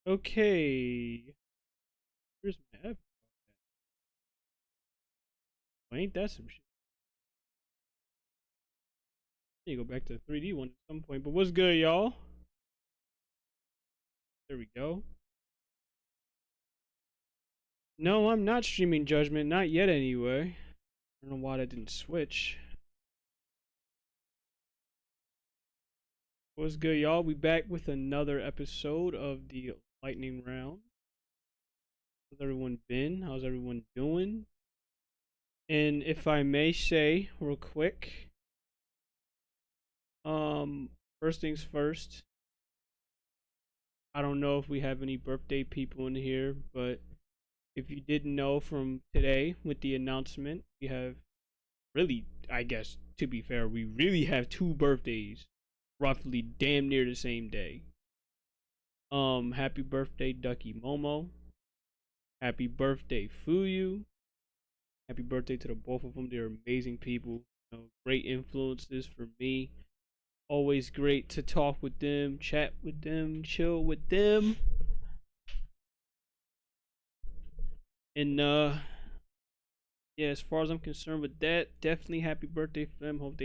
Okay. Here's my F. Well, ain't that some shit? I need to go back to the 3D one at some point. But what's good, y'all? There we go. No, I'm not streaming Judgment. Not yet, anyway. I don't know why that didn't switch. What's good, y'all? We back with another episode of the Lightning Round. How's everyone been? How's everyone doing? And if I may say, real quick, first things first. I don't know if we have any birthday people in here, but if you didn't know from today with the announcement, we have really, I guess, to be fair, we really have two birthdays roughly damn near the same day. Happy birthday, Ducky Momo. Happy birthday, Fuyu. Happy birthday to the both of them. They're amazing people. You know, great influences for me. Always great to talk with them, chat with them, chill with them. And yeah, as far as I'm concerned with that, definitely happy birthday for them. Hope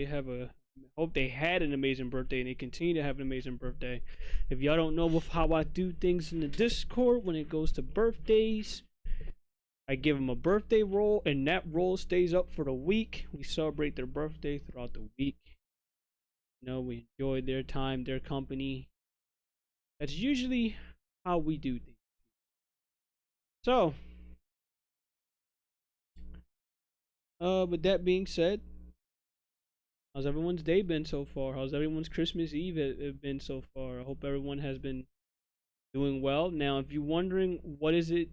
they had an amazing birthday and they continue to have an amazing birthday. If y'all don't know how I do things in the Discord when it goes to birthdays, I give them a birthday roll and that roll stays up for the week. We celebrate their birthday throughout the week. You know, we enjoy their time, their company. That's usually how we do things. So, with that being said, how's everyone's day been so far? How's everyone's Christmas Eve been so far? I hope everyone has been doing well. Now, if you're wondering what is it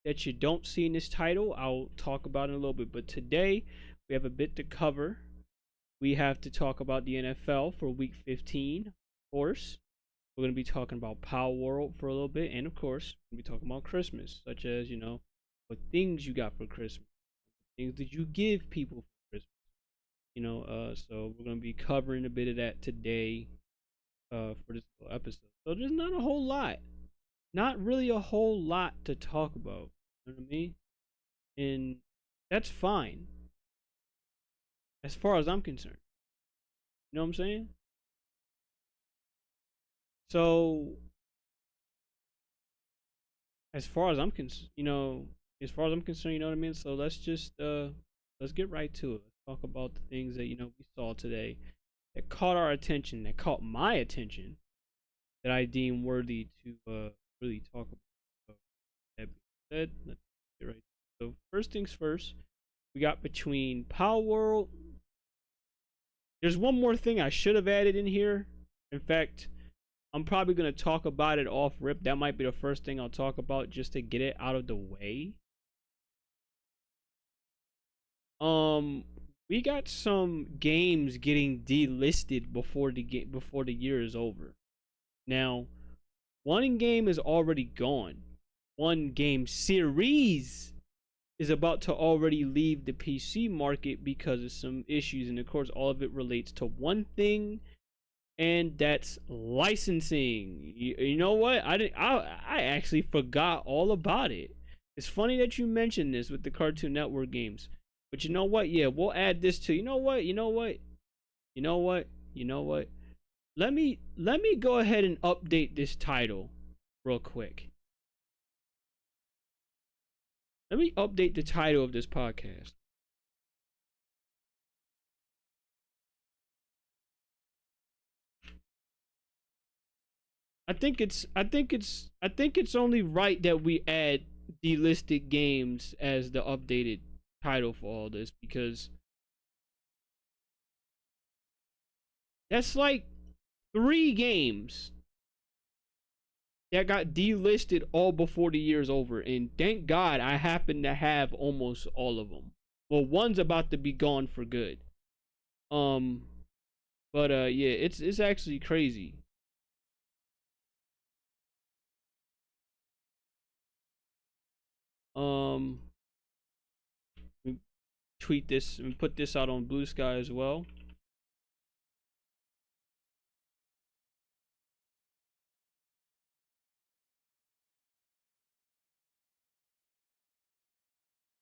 that you don't see in this title, I'll talk about it in a little bit. But today, we have a bit to cover. We have to talk about the NFL for Week 15, of course. We're going to be talking about Palworld for a little bit, and of course, we're going to be talking about Christmas, such as, what things you got for Christmas, things that you give people for Christmas. So we're going to be covering a bit of that today for this little episode. So there's not a whole lot, not really a whole lot to talk about. You know what I mean? And that's fine, as far as I'm concerned. You know what I'm saying? So as far as I'm concerned, as far as I'm concerned, you know what I mean. So let's get right to it. Let's talk about the things that we saw today that caught our attention, that caught my attention, that I deem worthy to really talk about. So that being said, let's get right. So first things first, we got between Palworld. There's one more thing I should have added in here. In fact, I'm probably gonna talk about it off rip. That might be the first thing I'll talk about just to get it out of the way. Um, we got some games getting delisted before the year is over. Now, one game is already gone. One game series is about to already leave the PC market because of some issues, and of course, all of it relates to one thing, and that's licensing. You know what? I actually forgot all about it. It's funny that you mentioned this with the Cartoon Network games. But you know what? Yeah, we'll add this to. You know what? You know what? You know what? You know what? Let me go ahead and update this title real quick. Let me update the title of this podcast. I think it's only right that we add delisted games as the updated title for all this, because that's like 3 games that got delisted all before the year's over, and thank God I happen to have almost all of them. Well, one's about to be gone for good. Um, but yeah, it's actually crazy. Um, tweet this and put this out on Blue Sky as well.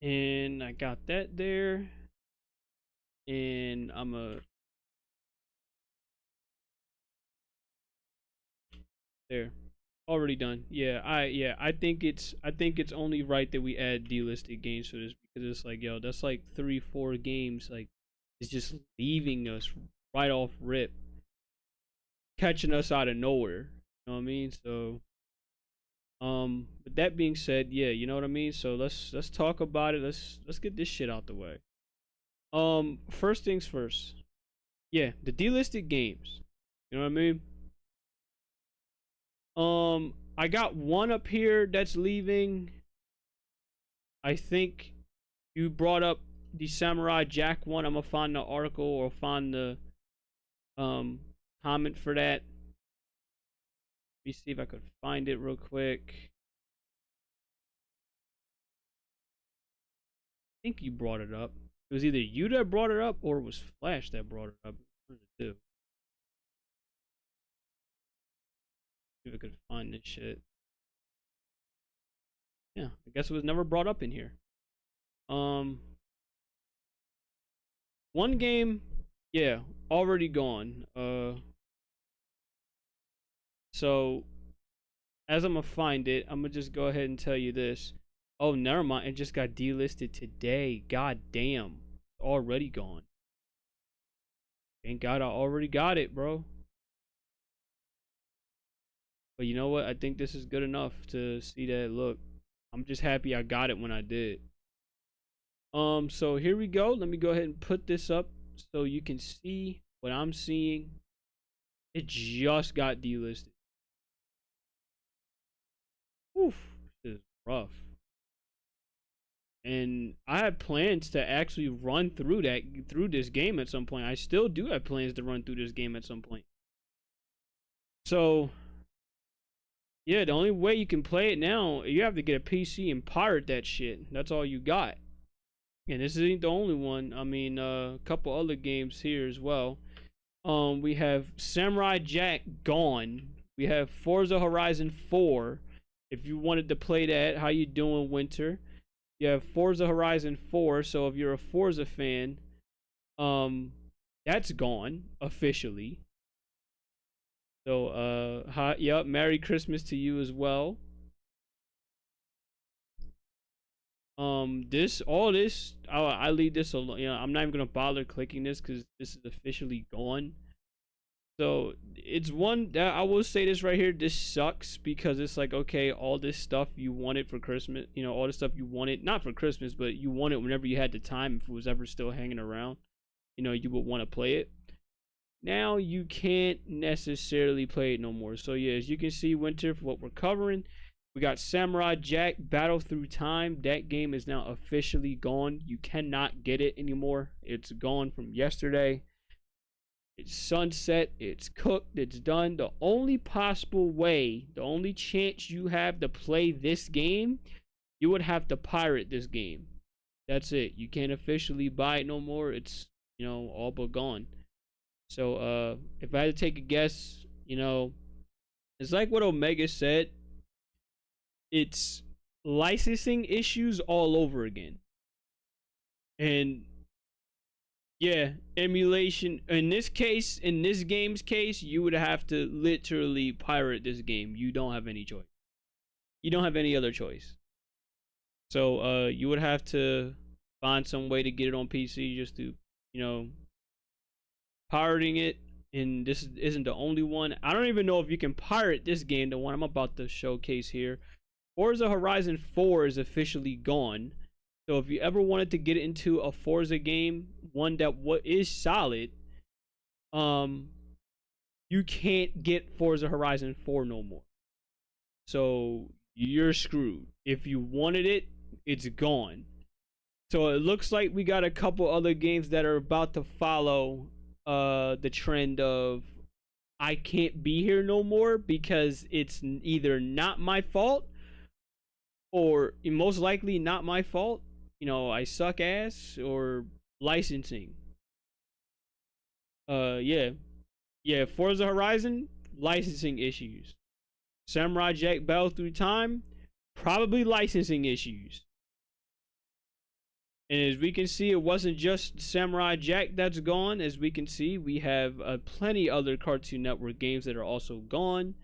And I got that there. And I'm a there. Already done. I think it's only right that we add delisted games for this because it's like, yo, that's like 3, 4 games. Like, it's just leaving us right off rip, catching us out of nowhere. You know what I mean? So, with that being said, yeah, you know what I mean. So let's talk about it. Let's get this shit out the way. First things first. Yeah, the delisted games. You know what I mean? I got one up here that's leaving. I think you brought up the Samurai Jack one. I'm gonna find the article or find the um comment for that. Let me see if I could find it real quick. I think you brought it up. It was either you that brought it up or it was Flash that brought it up. What did it do? See if I could find this shit. Yeah, I guess it was never brought up in here. Um, One game, yeah, already gone. So as I'm gonna find it, I'm gonna just go ahead and tell you this. Oh, never mind. It just got delisted today. God damn, already gone. Thank God I already got it, bro. But you know what? I think this is good enough to see that. Look, I'm just happy I got it when I did. So here we go. Let me go ahead and put this up so you can see what I'm seeing. It just got delisted. Oof, this is rough. And I had plans to actually run through this game at some point. I still do have plans to run through this game at some point. So yeah, the only way you can play it now, you have to get a PC and pirate that shit. That's all you got. And this isn't the only one. I mean, a couple other games here as well. We have Samurai Jack gone. We have Forza Horizon 4. If you wanted to play that, how you doing, Winter? You have Forza Horizon 4. So if you're a Forza fan, that's gone officially. So yep, Merry Christmas to you as well. This all this I leave this alone. You know, I'm not even gonna bother clicking this because this is officially gone. So it's one that I will say this right here. This sucks because it's like, okay, all this stuff you wanted for Christmas, you know, all the stuff you wanted not for Christmas, but you wanted whenever you had the time. If it was ever still hanging around, you know, you would want to play it. Now you can't necessarily play it no more. So yeah, as you can see, Winter, for what we're covering, we got Samurai Jack Battle Through Time. That game is now officially gone. You cannot get it anymore. It's gone from yesterday. It's sunset. It's cooked. It's done. The only possible way, the only chance you have to play this game, you would have to pirate this game. That's it. You can't officially buy it no more. It's, you know, all but gone. So if I had to take a guess, you know, it's like what Omega said. It's licensing issues all over again. And yeah, emulation. In this case, in this game's case, you would have to literally pirate this game. You don't have any choice. You don't have any other choice. So you would have to find some way to get it on PC just to, you know, pirating it. And this isn't the only one. I don't even know if you can pirate this game, the one I'm about to showcase here. Forza Horizon 4 is officially gone. So if you ever wanted to get into a Forza game, one that is solid, you can't get Forza Horizon 4 no more. So you're screwed. If you wanted it, it's gone. So it looks like we got a couple other games that are about to follow the trend of I can't be here no more because it's either not my fault or most likely not my fault. You know, I suck ass or licensing. Yeah. Yeah, Forza Horizon, licensing issues. Samurai Jack Battle Through Time, probably licensing issues. And as we can see, it wasn't just Samurai Jack that's gone. As we can see, we have plenty other Cartoon Network games that are also gone.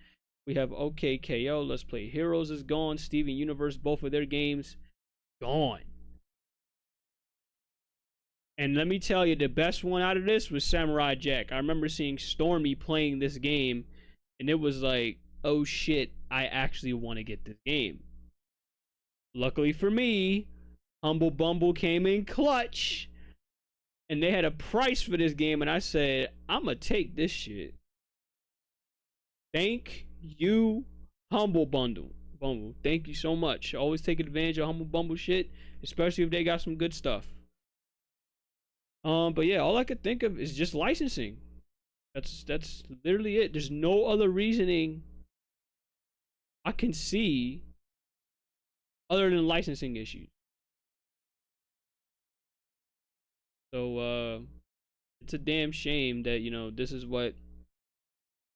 We have OKKO, Let's Play Heroes is gone. Steven Universe, both of their games, gone. And let me tell you, the best one out of this was Samurai Jack. I remember seeing Stormy playing this game, and it was like, oh shit, I actually want to get this game. Luckily for me, Humble Bumble came in clutch, and they had a price for this game, and I said, I'm gonna take this shit. Thank you, Humble Bundle. Bumble. Thank you so much. Always take advantage of Humble Bumble shit, especially if they got some good stuff. But yeah, all I could think of is just licensing. That's literally it. There's no other reasoning I can see other than licensing issues. So it's a damn shame that, you know, this is what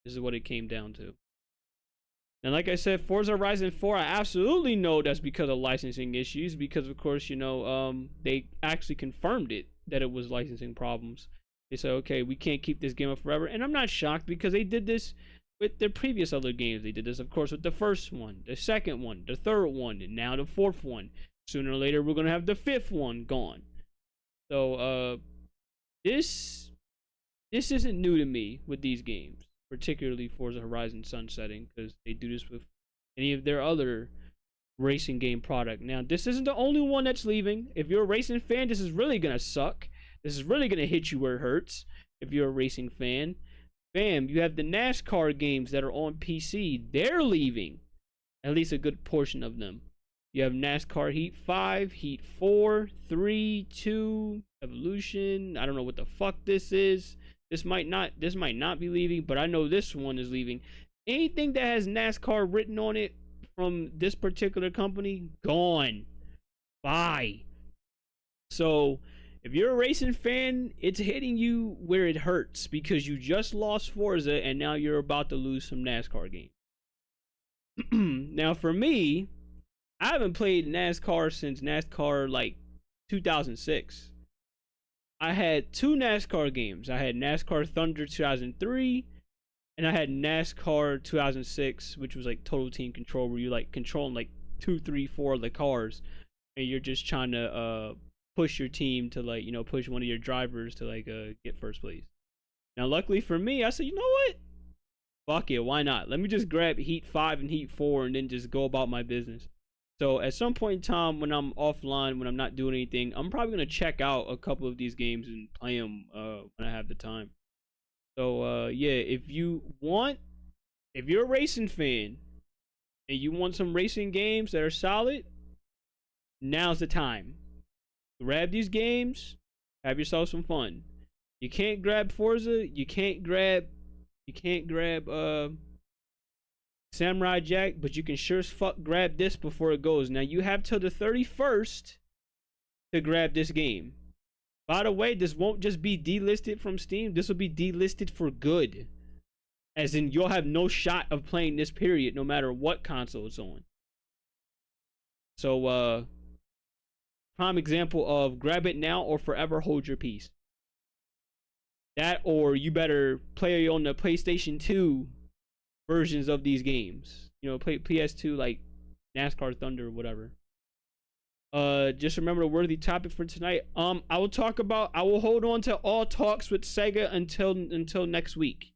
it came down to. And like I said, Forza Horizon 4, I absolutely know that's because of licensing issues, because of course, you know, they actually confirmed it that it was licensing problems. They said, okay, we can't keep this game up forever. And I'm not shocked, because they did this with their previous other games. They did this, of course, with the first one, the second one, the third one, and now the fourth one. Sooner or later, we're going to have the fifth one gone. So, this isn't new to me with these games, particularly Forza Horizon Sunsetting, because they do this with any of their other racing game product. Now, this isn't the only one that's leaving. If you're a racing fan, this is really gonna suck. This is really gonna hit you where it hurts. If you're a racing fan, bam, you have the NASCAR games that are on PC. They're leaving, at least a good portion of them. You have NASCAR Heat 5, Heat 4, 3, 2, Evolution. I don't know what the fuck this is. This might not be leaving, but I know this one is leaving. Anything that has NASCAR written on it from this particular company, gone. Bye. So, if you're a racing fan, it's hitting you where it hurts, because you just lost Forza and now you're about to lose some NASCAR games. Now, for me, I haven't played NASCAR since NASCAR like 2006. I had two NASCAR games. I had NASCAR Thunder 2003, and I had NASCAR 2006, which was like Total Team Control, where you like controlling like 2, 3, 4 of the cars, and you're just trying to push your team to, like, you know, push one of your drivers to like get first place. Now, luckily for me, I said, you know what? Fuck it, why not? Let me just grab Heat 5 and Heat 4 and then just go about my business. So at some point in time, when I'm offline, when I'm not doing anything, I'm probably going to check out a couple of these games and play them when I have the time. So yeah, if you're a racing fan and you want some racing games that are solid, now's the time. Grab these games, have yourself some fun. You can't grab Forza, you can't grab Samurai Jack, but you can sure as fuck grab this before it goes. Now, you have till the 31st to grab this game. By the way, this won't just be delisted from Steam. This will be delisted for good. As in, you'll have no shot of playing this, period, no matter what console it's on. So, prime example of grab it now or forever hold your peace. That, or you better play on the PlayStation 2 versions of these games. You know, play PS2 like NASCAR Thunder or whatever. Just remember the worthy topic for tonight. I will hold on to all talks with Sega until next week.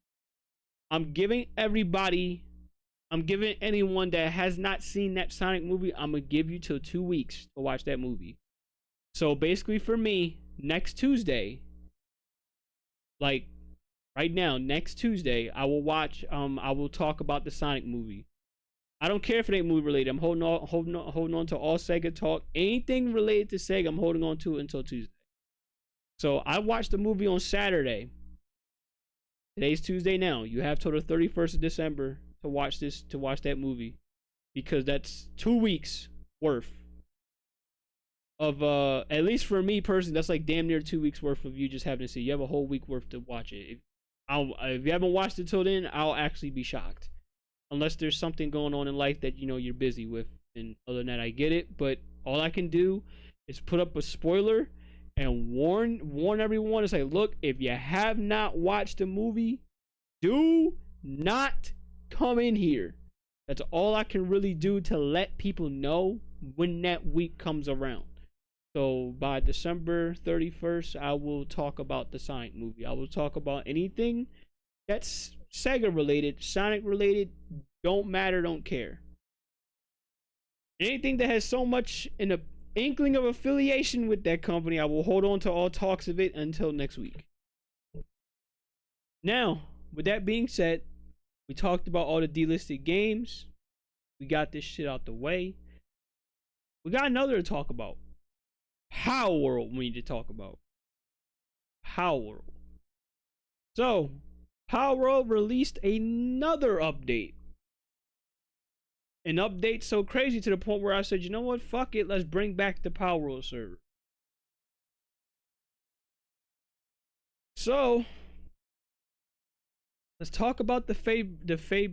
I'm giving anyone that has not seen that Sonic movie, I'm gonna give you till 2 weeks to watch that movie. So basically for me, next Tuesday, like right now, next Tuesday, I will talk about the Sonic movie. I don't care if it ain't movie related. I'm holding on to all Sega talk. Anything related to Sega, I'm holding on to until Tuesday. So I watched the movie on Saturday. Today's Tuesday now. You have till the 31st of December to watch that movie, because that's 2 weeks worth of at least for me personally, that's like damn near 2 weeks worth of you just having to see. You have a whole week worth to watch it. If you haven't watched it till then, I'll actually be shocked. Unless there's something going on in life that, you know, you're busy with. And other than that, I get it. But all I can do is put up a spoiler and warn everyone and say, look, if you have not watched the movie, do not come in here. That's all I can really do to let people know when that week comes around. So by December 31st, I will talk about the Sonic movie. I will talk about anything that's Sega related, Sonic related, don't matter, don't care. Anything that has so much in a inkling of affiliation with that company, I will hold on to all talks of it until next week. Now, with that being said, we talked about all the delisted games. We got this shit out the way. We got another to talk about. Palworld we need to talk about. Palworld. So, Palworld released another update. An update so crazy to the point where I said, you know what, fuck it, let's bring back the Palworld server. So, let's talk about the Fade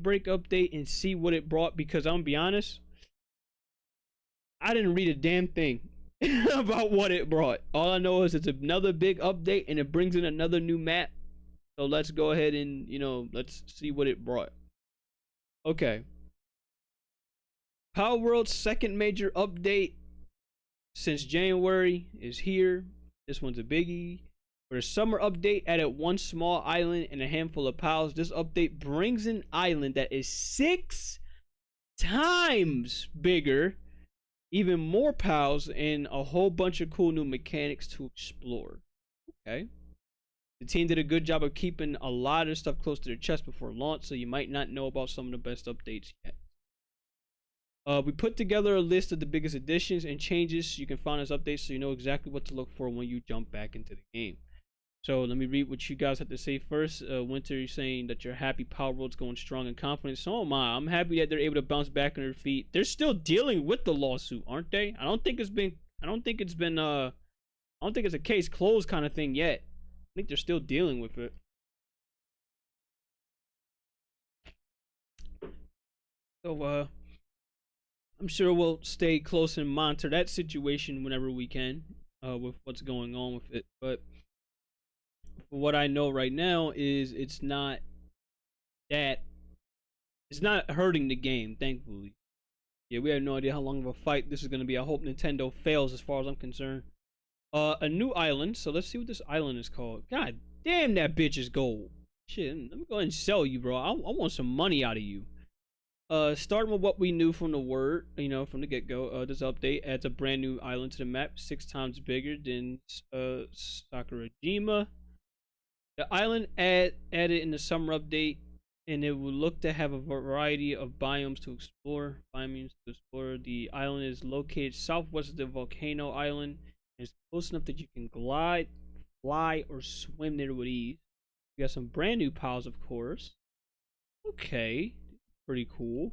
Break update and see what it brought, because I'm gonna be honest, I didn't read a damn thing about what it brought. All I know is it's another big update and it brings in another new map. So let's go ahead and, let's see what it brought. Okay. Palworld's second major update since January is here. This one's a biggie. For the summer update, added one small island and a handful of pals. This update brings an island that is 6 times bigger, even more pals, and a whole bunch of cool new mechanics to explore. Okay. The team did a good job of keeping a lot of stuff close to their chest before launch, so you might not know about some of the best updates yet. We put together a list of the biggest additions and changes you can find as updates, so you know exactly what to look for when you jump back into the game. So let me read what you guys have to say first. Winter, you're saying that you're happy Palworld's going strong and confident. So am I. I'm happy that they're able to bounce back on their feet. They're still dealing with the lawsuit, aren't they? I don't think it's a case closed kind of thing yet. I think they're still dealing with it. So I'm sure we'll stay close and monitor that situation whenever we can, with what's going on with it. But what I know right now is it's not hurting the game, thankfully. Yeah, we have no idea how long of a fight this is going to be. I hope Nintendo fails as far as I'm concerned. A new island. So let's see what this island is called. God damn, that bitch is gold. Shit, let me go ahead and sell you, bro. I want some money out of you. Starting with what we knew from the word, from the get-go. This update adds a brand new island to the map, 6 times bigger than Sakurajima. The island added in the summer update, and it will look to have a variety of biomes to explore. The island is located southwest of the volcano island, and it's close enough that you can glide, fly, or swim there with ease. We got some brand new pals, of course. Okay, pretty cool.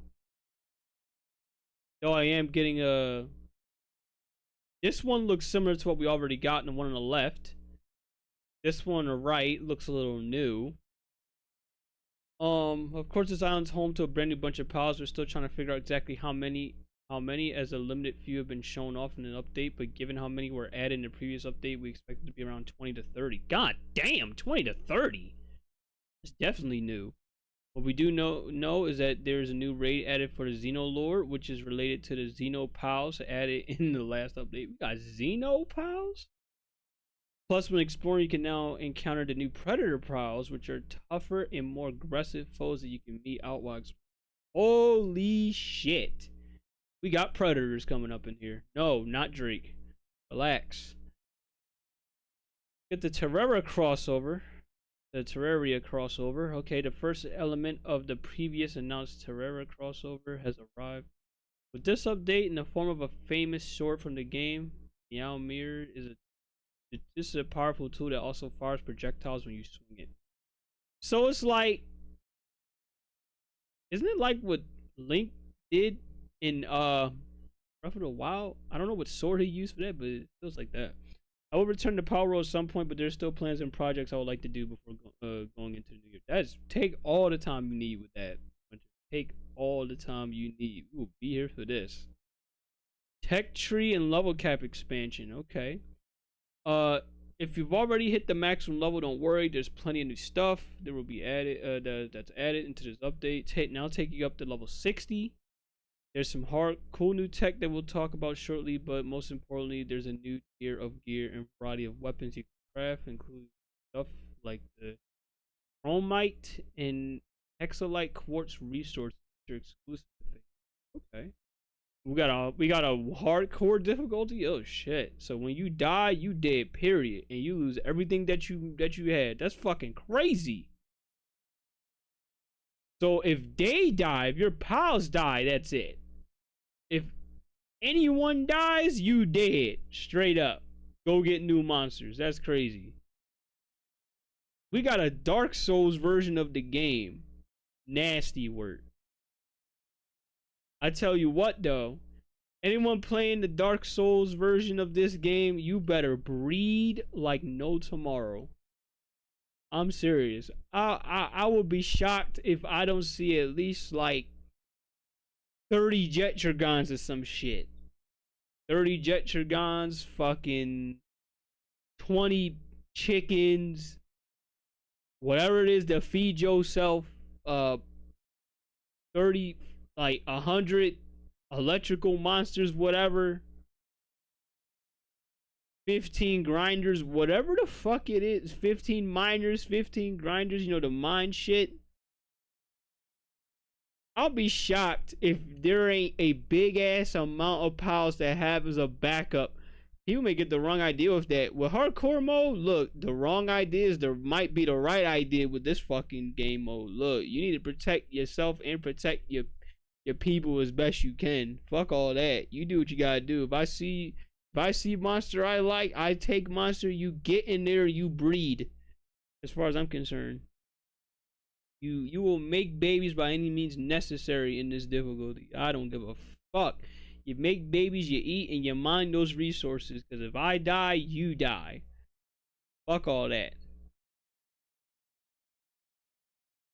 Though I am getting this one looks similar to what we already got, and the one on the left. This one on the right looks a little new. Of course, this island's home to a brand new bunch of pals. We're still trying to figure out exactly how many, as a limited few have been shown off in an update. But given how many were added in the previous update, we expect it to be around 20 to 30. God damn, 20 to 30. It's definitely new. What we do know is that there is a new raid added for the Xeno lore, which is related to the Xeno pals added in the last update. We got Xeno pals? Plus, when exploring, you can now encounter the new Predator Prowls, which are tougher and more aggressive foes that you can meet out while exploring. Holy shit. We got Predators coming up in here. No, not Drake. Relax. Get the Terraria crossover. Okay, the first element of the previous announced Terraria crossover has arrived. With this update in the form of a famous sword from the game, Meow Mirror this is a powerful tool that also fires projectiles when you swing it. So it's like, isn't it like what Link did in Breath of the Wild? I don't know what sword he used for that, but it feels like that. I will return to Palworld at some point, but there's still plans and projects I would like to do before going into the new year. Take all the time you need with that. Take all the time you need. We will be here for this. Tech tree and level cap expansion. Okay. Uh, if you've already hit the maximum level, don't worry. There's plenty of new stuff that will be added. That's added into this update. Now take you up to level 60. There's some cool new tech that we'll talk about shortly, but most importantly, there's a new tier of gear and variety of weapons you can craft, including stuff like the chromite and hexalite quartz resources which are exclusive to things. Okay. We got a hardcore difficulty. Oh shit! So when you die, you dead. Period, and you lose everything that you had. That's fucking crazy. So if they die, if your pals die, that's it. If anyone dies, you dead. Straight up. Go get new monsters. That's crazy. We got a Dark Souls version of the game. Nasty word. I tell you what though, anyone playing the Dark Souls version of this game, you better breed like no tomorrow. I'm serious. I will be shocked if I don't see at least like 30 jet dragons or some shit. 30 jet dragons, fucking 20 chickens, whatever it is to feed yourself, 30, like 100 electrical monsters, whatever, 15 grinders, whatever the fuck it is, 15 miners, 15 grinders, the mine shit. I'll be shocked if there ain't a big ass amount of piles that have as a backup. People may get the wrong idea with that. With hardcore mode, look, the wrong ideas there might be the right idea with this fucking game mode. Look, you need to protect yourself and protect your people as best you can. Fuck all that. You do what you gotta do. If I see monster I like, I take monster. You get in there, you breed. As far as I'm concerned, you will make babies by any means necessary in this difficulty. I don't give a fuck. You make babies, you eat, and you mine those resources. Because if I die, you die. Fuck all that.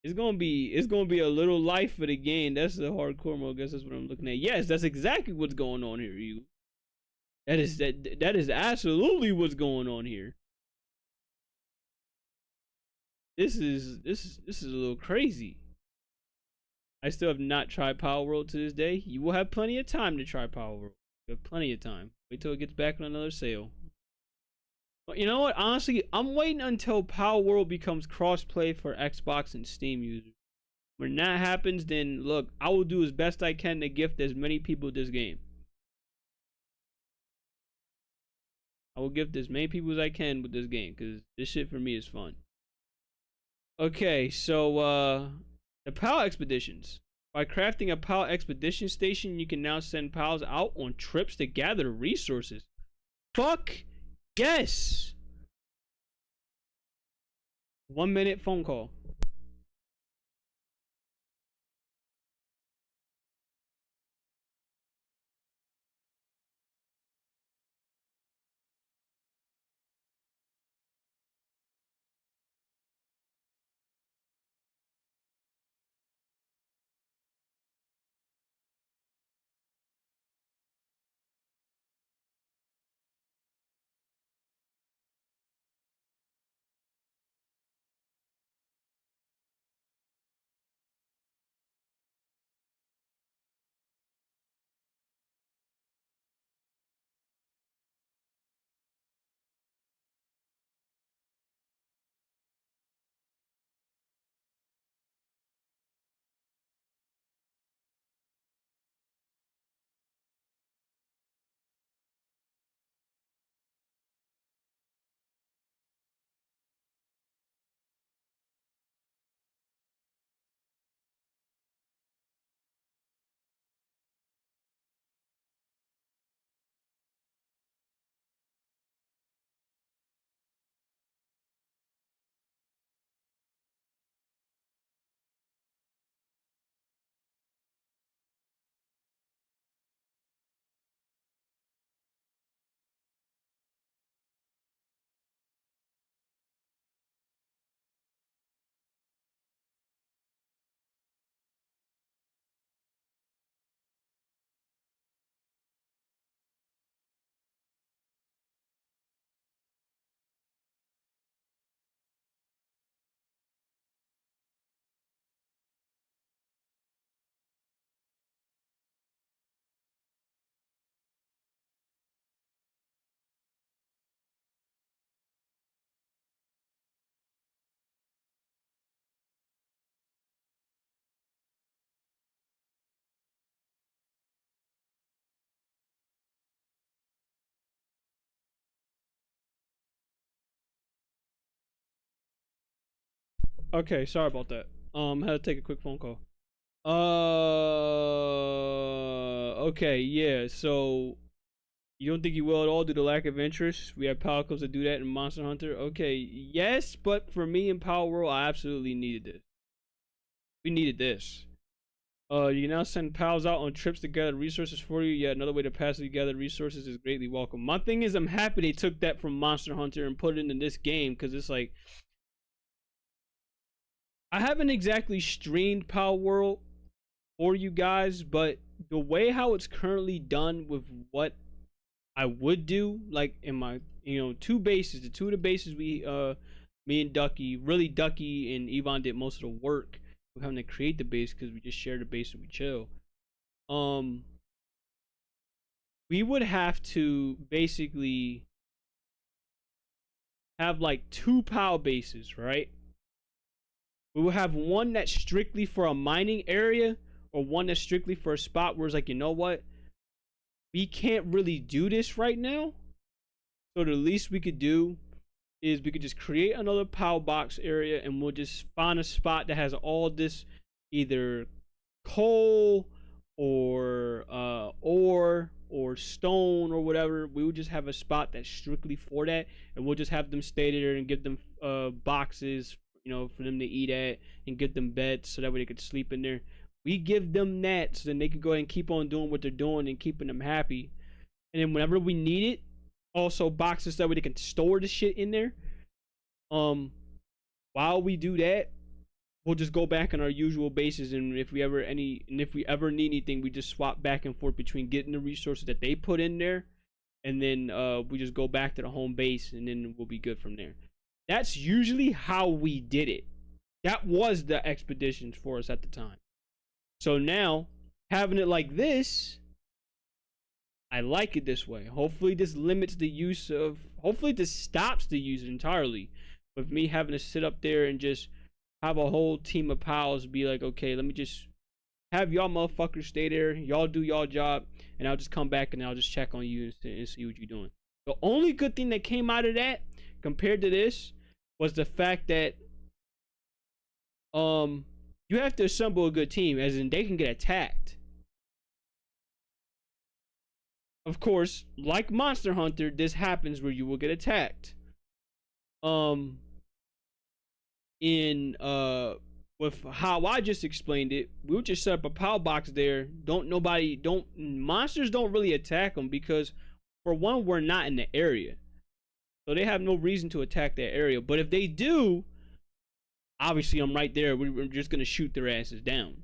It's gonna be a little life for the game. That's the hardcore mode. I guess that's what I'm looking at. Yes, that's exactly what's going on here. That is absolutely what's going on here. This is a little crazy. I still have not tried Palworld to this day. You will have plenty of time to try Palworld. You have plenty of time. Wait till it gets back on another sale. But you know what? Honestly, I'm waiting until Palworld becomes crossplay for Xbox and Steam users. When that happens, then look, I will do as best I can to gift as many people this game. I will gift as many people as I can with this game because this shit for me is fun. Okay, so the PAL expeditions. By crafting a PAL expedition station, you can now send PALs out on trips to gather resources. Fuck yes! 1 minute phone call. Okay, sorry about that. Had to take a quick phone call. Okay, yeah. So you don't think you will at all due to lack of interest? We have power clubs that do that in Monster Hunter. Okay, yes, but for me in Power World, I absolutely needed this. We needed this. You can now send pals out on trips to gather resources for you. Yet another way to passively gather resources is greatly welcome. My thing is, I'm happy they took that from Monster Hunter and put it into this game because it's like I haven't exactly streamed Power World for you guys, but the way how it's currently done with what I would do, like in my two bases, the two of the bases me and Ducky, really Ducky and Yvonne did most of the work of having to create the base because we just share the base and we chill. Um, we would have to basically have like two POW bases, right? We will have one that's strictly for a mining area or one that's strictly for a spot where it's like, you know what? We can't really do this right now. So the least we could do is we could just create another POW box area and we'll just find a spot that has all this either coal or or stone or whatever. We would just have a spot that's strictly for that, and we'll just have them stay there and give them boxes, for them to eat at, and give them beds so that way they could sleep in there. We give them that so then they can go ahead and keep on doing what they're doing and keeping them happy. And then whenever we need it, also boxes so that way they can store the shit in there. While we do that, we'll just go back on our usual bases, and if we ever need anything, we just swap back and forth between getting the resources that they put in there, and then we just go back to the home base, and then we'll be good from there. That's usually how we did it. That was the expeditions for us at the time. So now having it like this, I like it this way. Hopefully this limits the use of. Hopefully this stops the use entirely. With me having to sit up there and just have a whole team of pals be like, okay, let me just have y'all motherfuckers stay there. Y'all do y'all job, and I'll just come back and I'll just check on you and see what you're doing. The only good thing that came out of that compared to this was the fact that you have to assemble a good team, as in they can get attacked. Of course, like Monster Hunter, this happens where you will get attacked. In with how I just explained it, we would just set up a POW box there. Monsters don't really attack them because, for one, we're not in the area, so they have no reason to attack that area. But if they do, obviously I'm right there. We're just gonna shoot their asses down.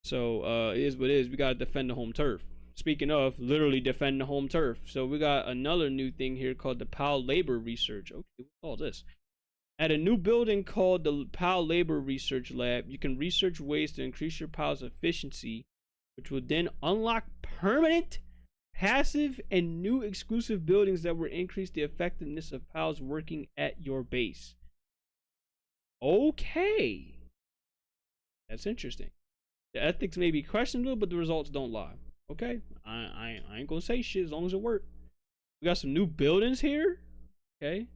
So it is what it is. We gotta defend the home turf. Speaking of literally defend the home turf, so we got another new thing here called the POW labor research. Okay, what's all this? At a new building called the POW Labor Research Lab, you can research ways to increase your POW's efficiency, which will then unlock permanent, passive, and new exclusive buildings that will increase the effectiveness of POWs working at your base. Okay. That's interesting. The ethics may be questionable, but the results don't lie. Okay. I ain't gonna say shit as long as it works. We got some new buildings here. Okay.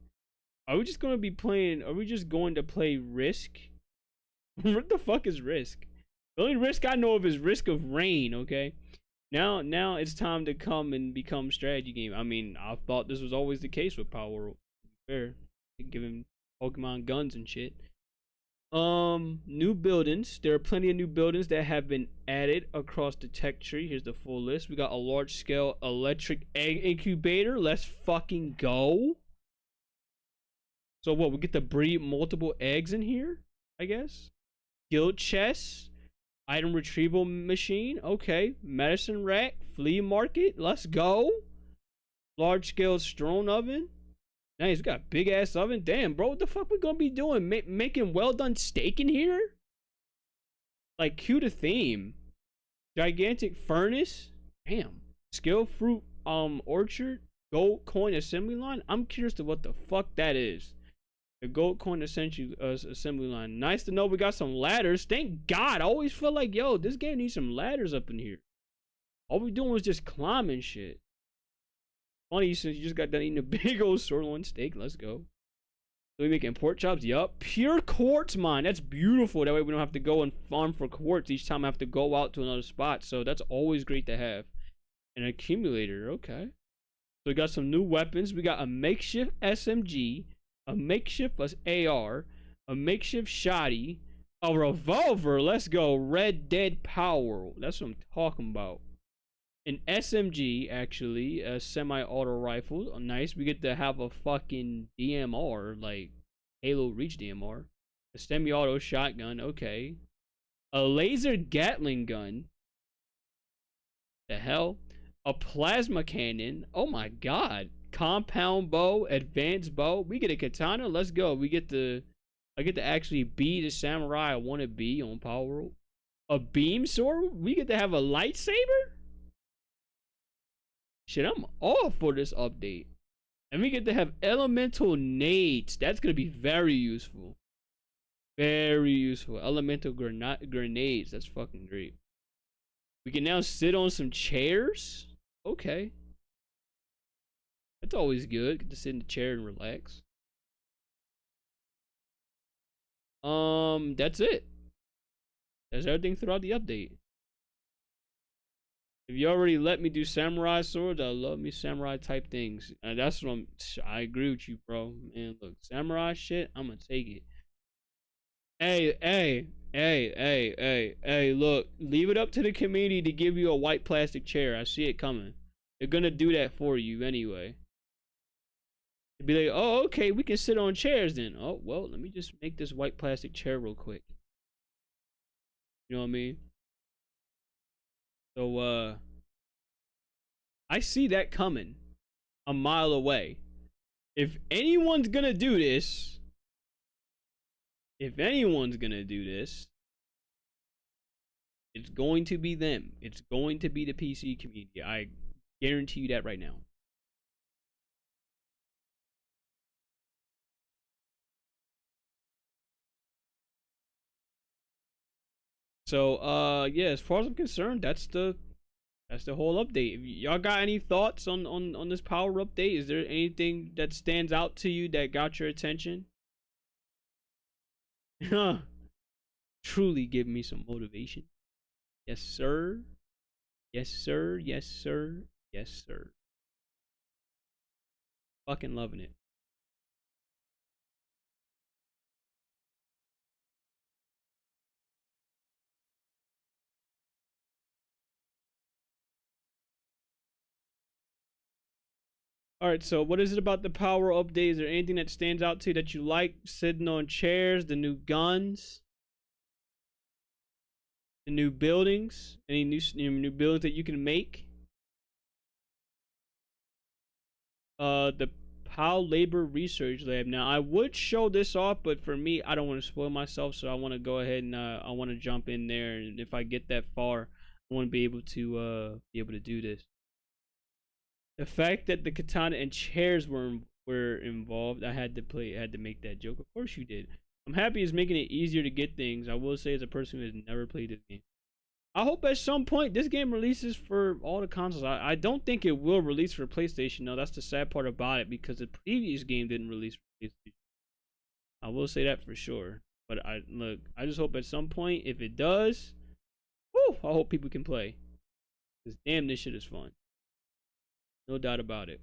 Are we just going to play Risk? What the fuck is Risk? The only Risk I know of is Risk of Rain, okay? Now it's time to come and become strategy game. I mean, I thought this was always the case with Palworld. Fair. Giving Pokemon guns and shit. New buildings. There are plenty of new buildings that have been added across the tech tree. Here's the full list. We got a large scale electric egg incubator. Let's fucking go. So what, we get to breed multiple eggs in here, I guess? Guild chest, item retrieval machine, okay. Medicine rack, flea market, let's go. Large scale stone oven. Nice, we got a big ass oven. Damn, bro, what the fuck we gonna be doing? Making well done steak in here? Like, cue the theme. Gigantic furnace. Damn. Skill fruit orchard. Gold coin assembly line. I'm curious to what the fuck that is. The gold coin assembly line. Nice to know we got some ladders. Thank God. I always feel like, yo, this game needs some ladders up in here. All we doing was just climbing shit. Funny since you just got done eating a big old sirloin steak. Let's go. So we making pork chops? Yup. Pure quartz mine. That's beautiful. That way we don't have to go and farm for quartz each time I have to go out to another spot. So that's always great to have. An accumulator. Okay. So we got some new weapons. We got a makeshift SMG, a makeshift AR, a makeshift shotty, a revolver. Let's go. Red Dead Palworld. That's what I'm talking about. An SMG, actually, a semi-auto rifle. Oh, nice. We get to have a fucking DMR, like Halo Reach DMR. A semi-auto shotgun. Okay. A laser Gatling gun. The hell? A plasma cannon. Oh my god. Compound bow, advanced bow. We get a katana. Let's go. I get to actually be the samurai I want to be on Palworld. A beam sword. We get to have a lightsaber. Shit, I'm all for this update. And we get to have elemental nades. That's gonna be very useful. Very useful. Elemental grenades. That's fucking great. We can now sit on some chairs. Okay. That's always good. Get to sit in the chair and relax. That's it. That's everything throughout the update. If you already let me do samurai swords, I love me samurai type things. And that's what I agree with you, bro. Man, look, samurai shit, I'm gonna take it. Hey, look, leave it up to the community to give you a white plastic chair. I see it coming. They're gonna do that for you anyway. They'd be like, oh, okay, we can sit on chairs then. Oh, well, let me just make this white plastic chair real quick. You know what I mean? So, I see that coming a mile away. If anyone's gonna do this, it's going to be them. It's going to be the PC community. I guarantee you that right now. So, yeah, as far as I'm concerned, that's the whole update. If y'all got any thoughts on this power update? Is there anything that stands out to you that got your attention? Truly give me some motivation. Yes, sir. Yes, sir. Yes, sir. Yes, sir. Fucking loving it. All right, so what is it about the power update? Is there anything that stands out to you that you like? Sitting on chairs, the new guns, the new buildings, any new buildings that you can make? The PAL Labor Research Lab. Now, I would show this off, but for me, I don't want to spoil myself, so I want to go ahead and I want to jump in there, and if I get that far, I want to be able to do this. The fact that the katana and chairs were involved, I had to make that joke. Of course you did. I'm happy it's making it easier to get things. I will say, as a person who has never played this game, I hope at some point this game releases for all the consoles. I don't think it will release for PlayStation though. That's the sad part about it, because the previous game didn't release for PlayStation. I will say that for sure. But I just hope at some point, if it does, woo, I hope people can play. Because damn, this shit is fun. No doubt about it.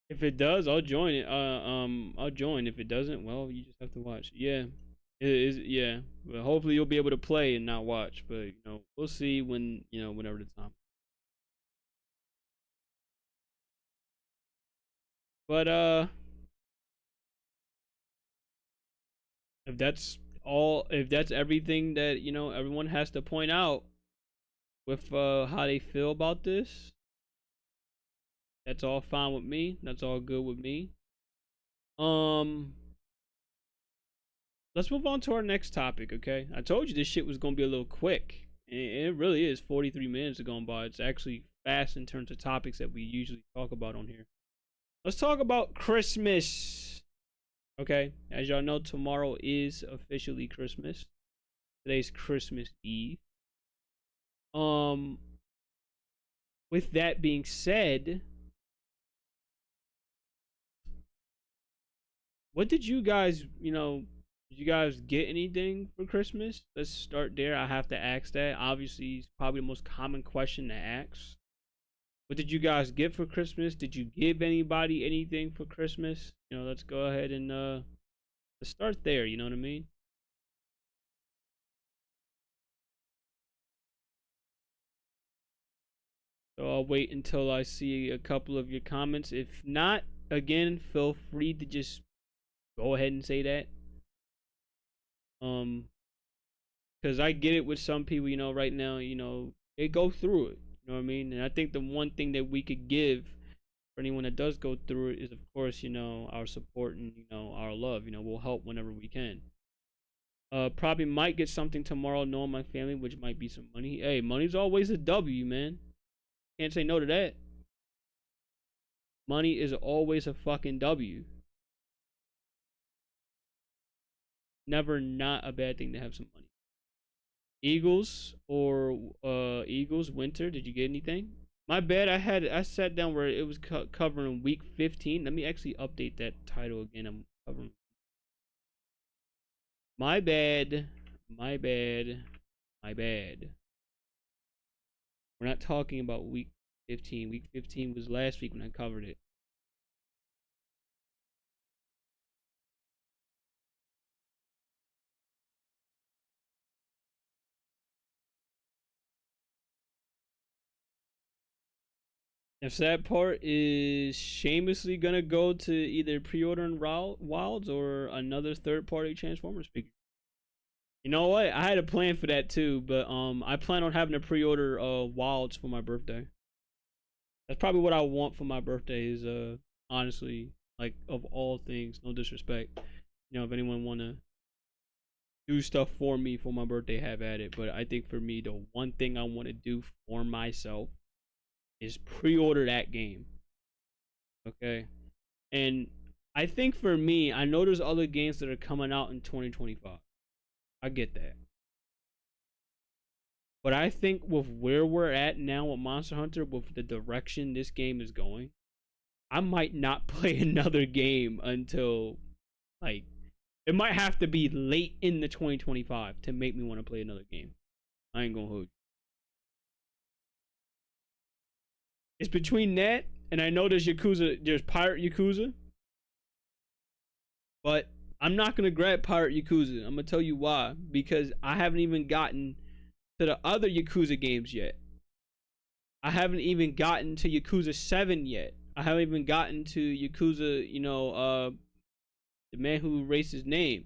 If it does, I'll join it. I'll join. If it doesn't, well, you just have to watch. Yeah, it is. Yeah, but hopefully you'll be able to play and not watch. But we'll see when whenever the time. But if that's everything that everyone has to point out with how they feel about this, that's all fine with me. That's all good with me. Um, let's move on to our next topic, okay? I told you this shit was gonna be a little quick. And it really is. 43 minutes have gone by. It's actually fast in terms of topics that we usually talk about on here. Let's talk about Christmas. Okay, as y'all know, tomorrow is officially Christmas. Today's Christmas Eve. Um, with that being said, what did you guys, did you guys get anything for Christmas? Let's start there. I have to ask that. Obviously, it's probably the most common question to ask. What did you guys get for Christmas? Did you give anybody anything for Christmas? Let's go ahead and let's start there, you know what I mean? So I'll wait until I see a couple of your comments. If not, again, feel free to just go ahead and say that. Um, because I get it with some people, right now, they go through it. You know what I mean? And I think the one thing that we could give for anyone that does go through it is, of course, our support and our love. We'll help whenever we can. Probably might get something tomorrow, knowing my family, which might be some money. Hey, money's always a W, man. Can't say no to that. Money is always a fucking W. Never not a bad thing to have some money. Eagles or Eagles winter. Did you get anything? My bad. I sat down where it was covering week 15. Let me actually update that title again. I'm covering. My bad. My bad. My bad. We're not talking about week 15. Week 15 was last week when I covered it. The sad part is shamelessly gonna go to either pre-ordering Wilds or another third-party Transformers figure. You know what? I had a plan for that too, but I plan on having to pre-order Wilds for my birthday. That's probably what I want for my birthday. Is honestly, like, of all things, no disrespect. If anyone wanna do stuff for me for my birthday, have at it. But I think for me, the one thing I want to do for myself is pre-order that game. Okay, and I think for me, I know there's other games that are coming out in 2025. I get that. But I think with where we're at now with Monster Hunter, with the direction this game is going, I might not play another game until, like, it might have to be late in the 2025 to make me want to play another game. I ain't gonna hold you. It's between that and I know there's Pirate Yakuza, but I'm not gonna grab Pirate Yakuza. I'm gonna tell you why. Because I haven't even gotten to the other Yakuza games yet. I haven't even gotten to Yakuza 7 yet. I haven't even gotten to Yakuza, the man who erased his name.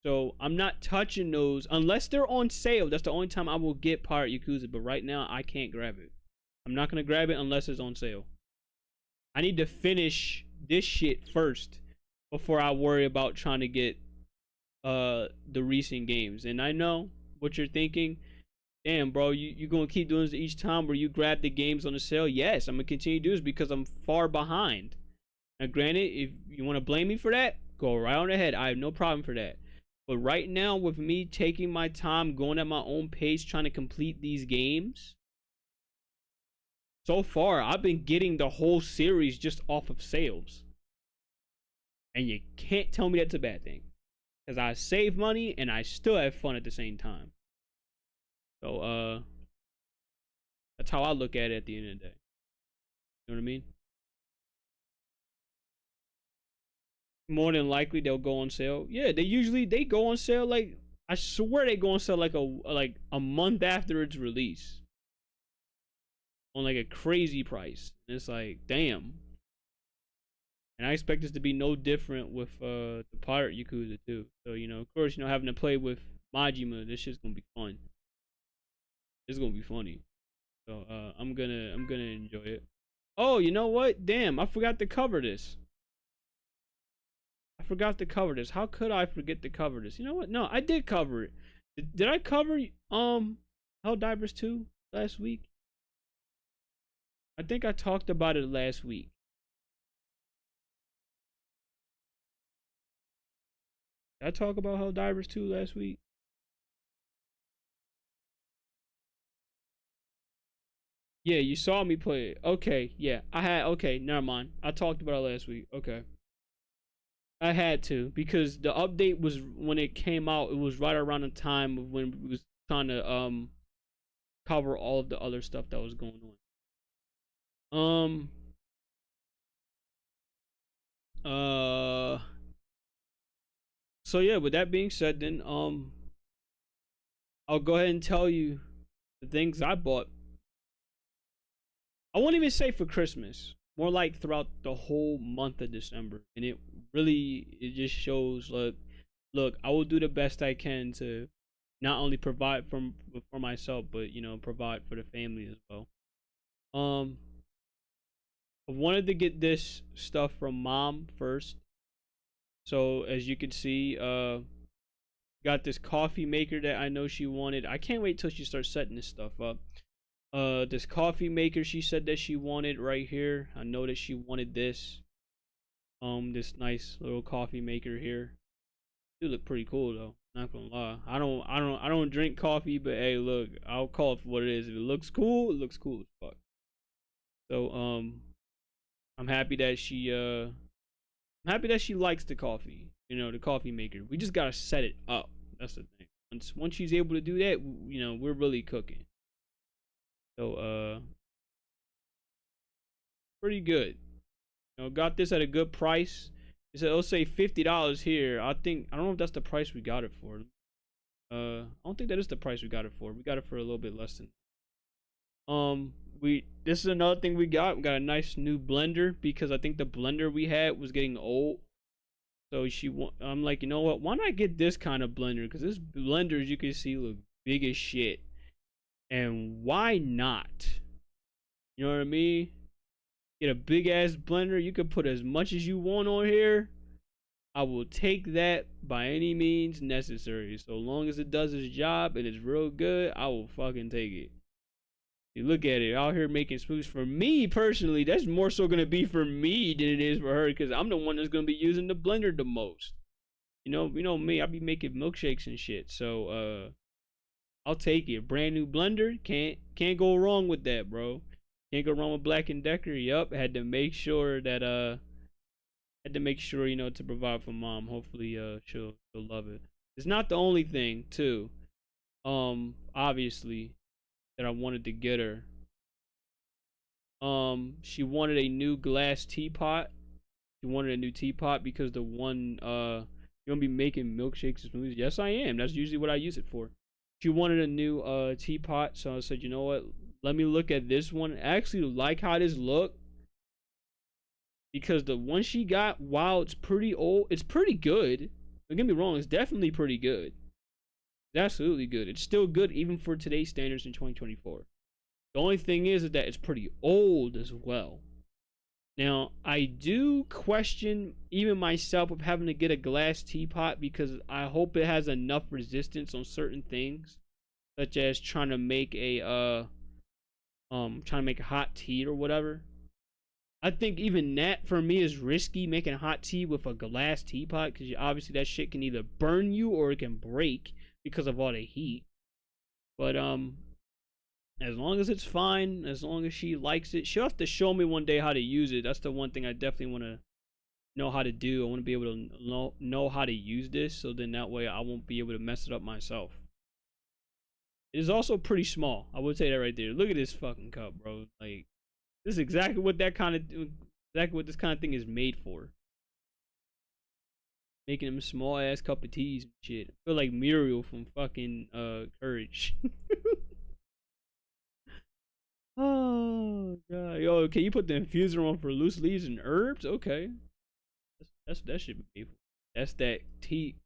So I'm not touching those unless they're on sale. That's the only time I will get Pirate Yakuza. But right now, I can't grab it. I'm not gonna grab it unless it's on sale. I need to finish this shit first before I worry about trying to get the recent games. And I know what you're thinking. Damn, bro, you gonna keep doing this each time where you grab the games on the sale? Yes, I'm gonna continue to do this because I'm far behind. Now, granted, if you want to blame me for that, go right on ahead. I have no problem for that. But right now, with me taking my time, going at my own pace, trying to complete these games, so far, I've been getting the whole series just off of sales. And you can't tell me that's a bad thing. Because I save money and I still have fun at the same time. So, that's how I look at it at the end of the day. You know what I mean? More than likely they'll go on sale. Yeah, they go on sale, like, I swear they go on sale like a month after its release. On like a crazy price. And it's like, damn. And I expect this to be no different with the Pirate Yakuza too. So, of course, having to play with Majima, this shit's gonna be fun. It's gonna be funny. So I'm gonna enjoy it. Oh, you know what? Damn, I forgot to cover this. I forgot to cover this. How could I forget to cover this? You know what? No, I did cover it. Did I cover Helldivers 2 last week? I think I talked about it last week. Did I talk about Helldivers 2 last week? Yeah, you saw me play it. Okay, yeah. I had okay, never mind. I talked about it last week. Okay. I had to because the update was when it came out, it was right around the time of when we was trying to cover all of the other stuff that was going on. Uh so yeah, with that being said then I'll go ahead and tell you the things I bought. I won't even say for Christmas. More like throughout the whole month of December. And it just shows look, I will do the best I can to not only provide for myself, but provide for the family as well. Um, I wanted to get this stuff from mom first. So as you can see, got this coffee maker that I know she wanted. I can't wait till she starts setting this stuff up. This coffee maker she said that she wanted right here. I know that she wanted this. This nice little coffee maker here. It look pretty cool though. Not gonna lie. I don't drink coffee, but hey, look, I'll call it for what it is. If it looks cool, it looks cool as fuck. So I'm happy that she likes the coffee. The coffee maker. We just gotta set it up. That's the thing. Once she's able to do that, we're really cooking. So pretty good. Got this at a good price. It'll say $50 here. I don't know if that's the price we got it for. I don't think that is the price we got it for. We got it for a little bit less than. We this is another thing we got. We got a nice new blender because I think the blender we had was getting old. So I'm like, you know what? Why not get this kind of blender? Because this blender, as you can see, look big as shit. And why not? You know what I mean? Get a big ass blender. You can put as much as you want on here. I will take that by any means necessary. So long as it does its job and it's real good, I will fucking take it. You look at it out here making smoothies. For me personally, that's more so gonna be for me than it is for her because I'm the one that's gonna be using the blender the most. You know me. I be making milkshakes and shit. So I'll take it. Brand new blender. Can't go wrong with that, bro. Can't go wrong with Black and Decker. Yup. Had to make sure that to provide for mom. Hopefully she'll love it. It's not the only thing too. Obviously that I wanted to get her. She wanted a new glass teapot. She wanted a new teapot because the one you're gonna be making milkshakes and smoothies. Yes, I am. That's usually what I use it for. She wanted a new teapot, so I said, you know what? Let me look at this one. I actually like how this look because the one she got, while it's pretty old, it's pretty good. Don't get me wrong, it's definitely pretty good. It's absolutely good. It's still good even for today's standards in 2024. The only thing is that it's pretty old as well. Now, I do question even myself of having to get a glass teapot because I hope it has enough resistance on certain things, such as trying to make a hot tea or whatever. I think even that for me is risky, making hot tea with a glass teapot, because obviously that shit can either burn you or it can break because of all the heat. But as long as it's fine, as long as she likes it, she'll have to show me one day how to use it. That's the one thing I definitely want to know how to do. I want to be able to know how to use this, so then that way I won't be able to mess it up myself. It is also pretty small. I would say that right there. Look at this fucking cup, bro. Like, this is exactly what this kind of thing is made for. Making them small ass cup of teas and shit. I feel like Muriel from fucking Courage. Oh god, yo, can you put the infuser on for loose leaves and herbs? Okay, that should be for. That's that tea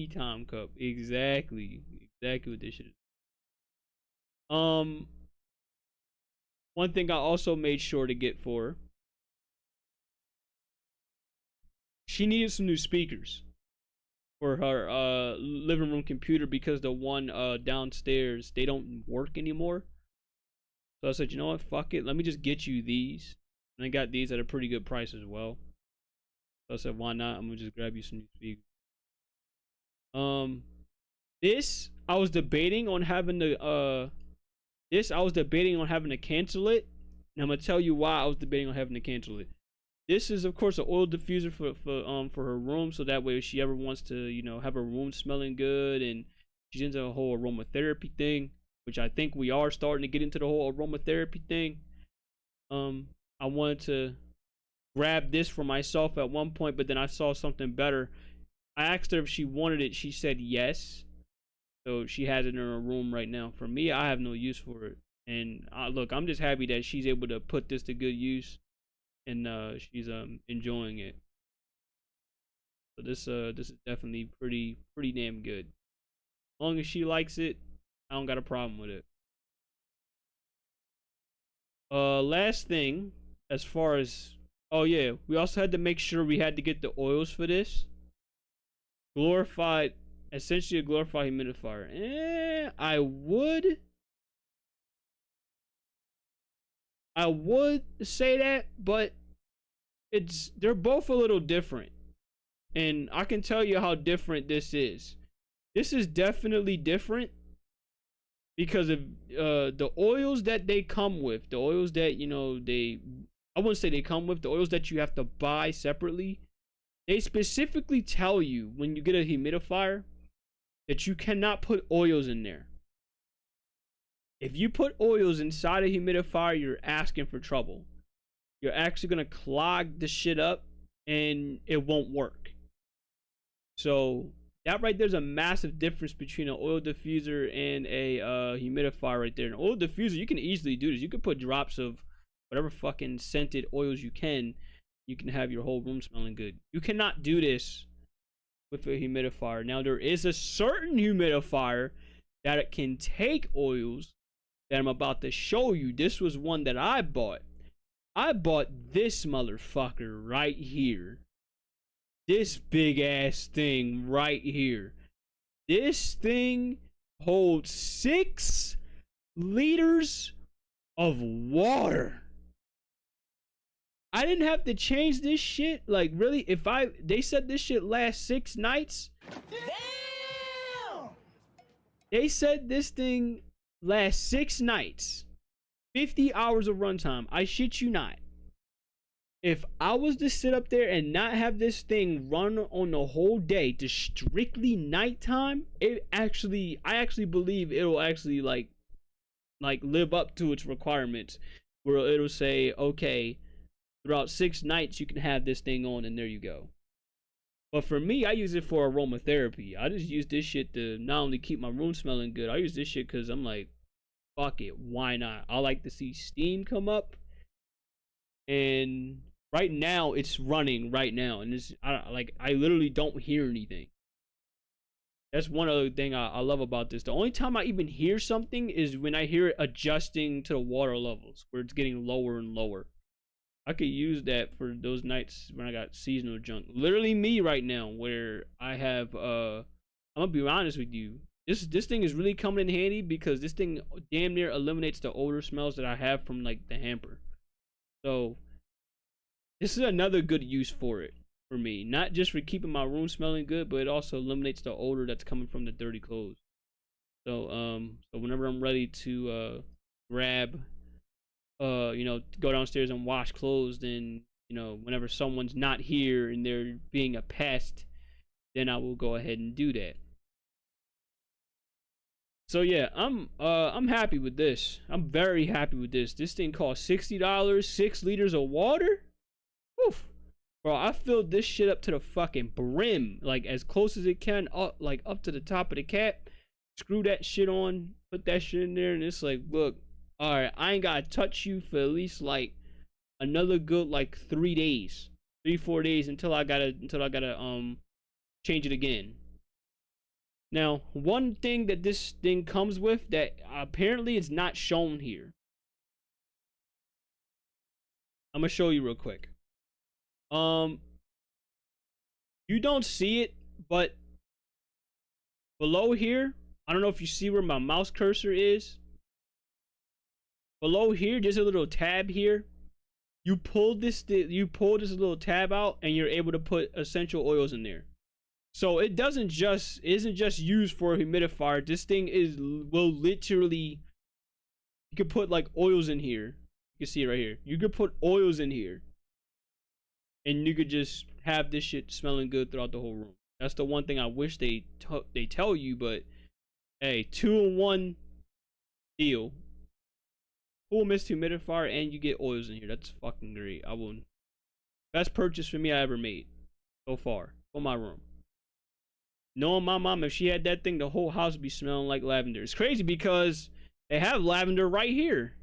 time cup. Exactly what this shit is. Um, one thing I also made sure to get for, she needed some new speakers for her living room computer because the one downstairs they don't work anymore. So I said, you know what, fuck it, let me just get you these, and I got these at a pretty good price as well. So I said, why not? I'm gonna just grab you some new speakers. Um, this I was debating on having This I was debating on having to cancel it, and I'm gonna tell you why I was debating on having to cancel it. This is of course an oil diffuser for her room, so that way if she ever wants to, have her room smelling good, and she's into a whole aromatherapy thing, which I think we are starting to get into the whole aromatherapy thing. I wanted to grab this for myself at one point, but then I saw something better. I asked her if she wanted it. She said yes. So she has it in her room right now. For me, I have no use for it. And look, I'm just happy that she's able to put this to good use, and she's enjoying it. So this is definitely pretty damn good. As long as she likes it, I don't got a problem with it. Last thing, as far as, oh yeah, we also had to make sure we had to get the oils for this. Glorified, essentially a glorified humidifier. I would say that, but they're both a little different. And I can tell you how different this is. This is definitely different because of the oils that they come with, the oils that I wouldn't say they come with, the oils that you have to buy separately. They specifically tell you when you get a humidifier that you cannot put oils in there. If you put oils inside a humidifier, you're asking for trouble. You're actually gonna clog the shit up and it won't work. So that right there's a massive difference between an oil diffuser and a humidifier right there. An oil diffuser, you can easily do this. You can put drops of whatever fucking scented oils you can. You can have your whole room smelling good. You cannot do this with a humidifier. Now there is a certain humidifier that it can take oils that I'm about to show you. This was one that I bought. I bought this motherfucker right here. This big ass thing right here. This thing holds 6 liters of water. I didn't have to change this shit. Like, really, they said this shit lasts 6 nights. Damn! They said this thing lasts 6 nights. 50 hours of runtime. I shit you not. If I was to sit up there and not have this thing run on the whole day to strictly nighttime, I actually believe it'll actually like live up to its requirements, where it'll say, okay, throughout 6 nights you can have this thing on, and there you go. But for me, I use it for aromatherapy. I just use this shit to not only keep my room smelling good, I use this shit because I'm like, fuck it, why not? I like to see steam come up, and right now it's running right now, and I literally don't hear anything. That's one other thing I love about this. The only time I even hear something is when I hear it adjusting to the water levels, where it's getting lower and lower. I could use that for those nights when I got seasonal junk. Literally me right now, where I have I'm gonna be honest with you. This thing is really coming in handy because this thing damn near eliminates the odor smells that I have from like the hamper. So this is another good use for it for me. Not just for keeping my room smelling good, but it also eliminates the odor that's coming from the dirty clothes. So so whenever I'm ready to grab go downstairs and wash clothes, then whenever someone's not here and they're being a pest, then I will go ahead and do that. So yeah, I'm happy with this. I'm very happy with this. This thing costs $60, 6 liters of water. Oof. Bro, I filled this shit up to the fucking brim, like as close as it can, up to the top of the cap. Screw that shit on, put that shit in there, and it's like, look, all right, I ain't gotta touch you for at least like another good 3 days, 4 days until I gotta change it again. Now, one thing that this thing comes with that apparently is not shown here. I'm gonna show you real quick. You don't see it, but below here, I don't know if you see where my mouse cursor is. Below here, there's a little tab here. You pull this little tab out, and you're able to put essential oils in there. So it isn't just used for a humidifier. This thing will literally You could put like oils in here. You can see it right here. You could put oils in here, and you could just have this shit smelling good throughout the whole room. That's the one thing I wish they tell you, but hey, 2-in-1 deal. Cool mist humidifier, and you get oils in here. That's fucking great. I will. Best purchase for me I ever made so far for my room. Knowing my mom, if she had that thing, the whole house would be smelling like lavender. It's crazy because they have lavender right here.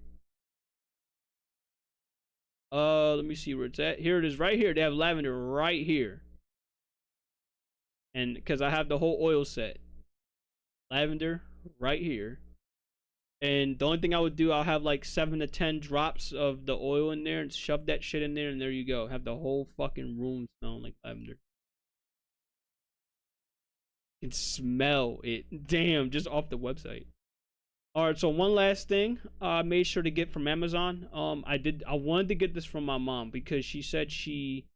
Let me see where it's at. Here it is right here. They have lavender right here. And because I have the whole oil set. Lavender right here. And the only thing I would do, I'll have like 7 to 10 drops of the oil in there and shove that shit in there, and there you go. Have the whole fucking room smelling like lavender. You can smell it. Damn, just off the website. Alright, so one last thing I made sure to get from Amazon. I wanted to get this from my mom because she said she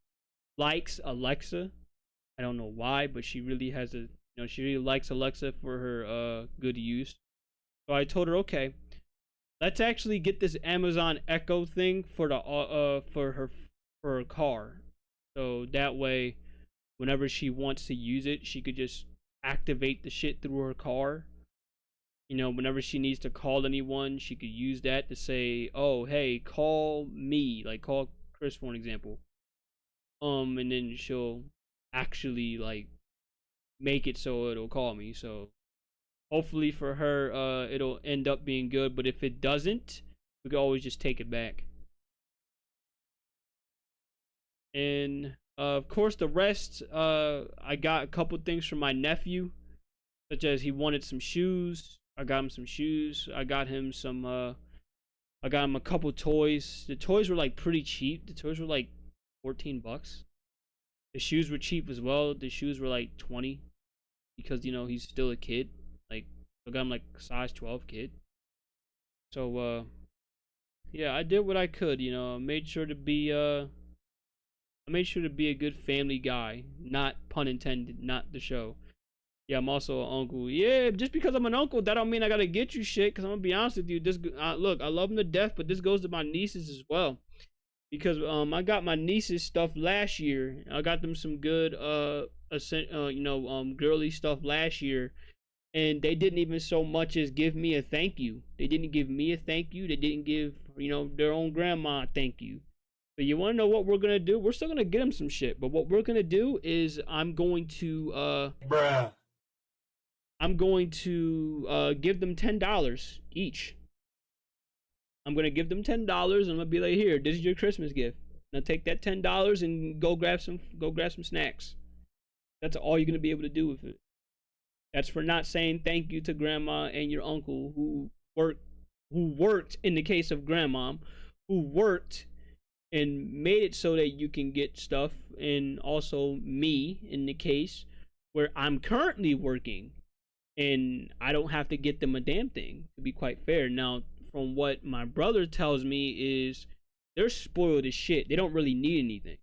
likes Alexa. I don't know why, but she really has she really likes Alexa for her good use. So I told her, okay, let's actually get this Amazon Echo thing for the for her car. So that way, whenever she wants to use it, she could just activate the shit through her car. Whenever she needs to call anyone, she could use that to say, "Oh, hey, call me," like call Chris for an example. And then she'll actually like make it so it'll call me. So hopefully for her, it'll end up being good. But if it doesn't, we can always just take it back. And of course, the rest, I got a couple things from my nephew, such as he wanted some shoes. I got him some shoes. I got him a couple toys. The toys were like pretty cheap. The toys were like $14. The shoes were cheap as well. The shoes were like 20 because he's still a kid. Like I got him like size 12 kid. So yeah, I did what I could. I made sure to be a good family guy. Not pun intended. Not the show. Yeah, I'm also an uncle. Yeah, just because I'm an uncle, that don't mean I gotta get you shit. Cause I'm gonna be honest with you. Look, I love them to death, but this goes to my nieces as well. Because I got my nieces stuff last year. I got them some good girly stuff last year, and they didn't even so much as give me a thank you. They didn't give me a thank you. They didn't give their own grandma a thank you. But you want to know what we're gonna do? We're still gonna get them some shit. But what we're gonna do is I'm going to give them $10 each. I'm gonna give them $10 and I'm gonna be like, here, this is your Christmas gift. Now take that $10 and go grab some snacks. That's all you're gonna be able to do with it. That's for not saying thank you to grandma and your uncle who worked in the case of grandma, who worked and made it so that you can get stuff, and also me in the case where I'm currently working and I don't have to get them a damn thing, to be quite fair. Now, from what my brother tells me is they're spoiled as shit. They don't really need anything.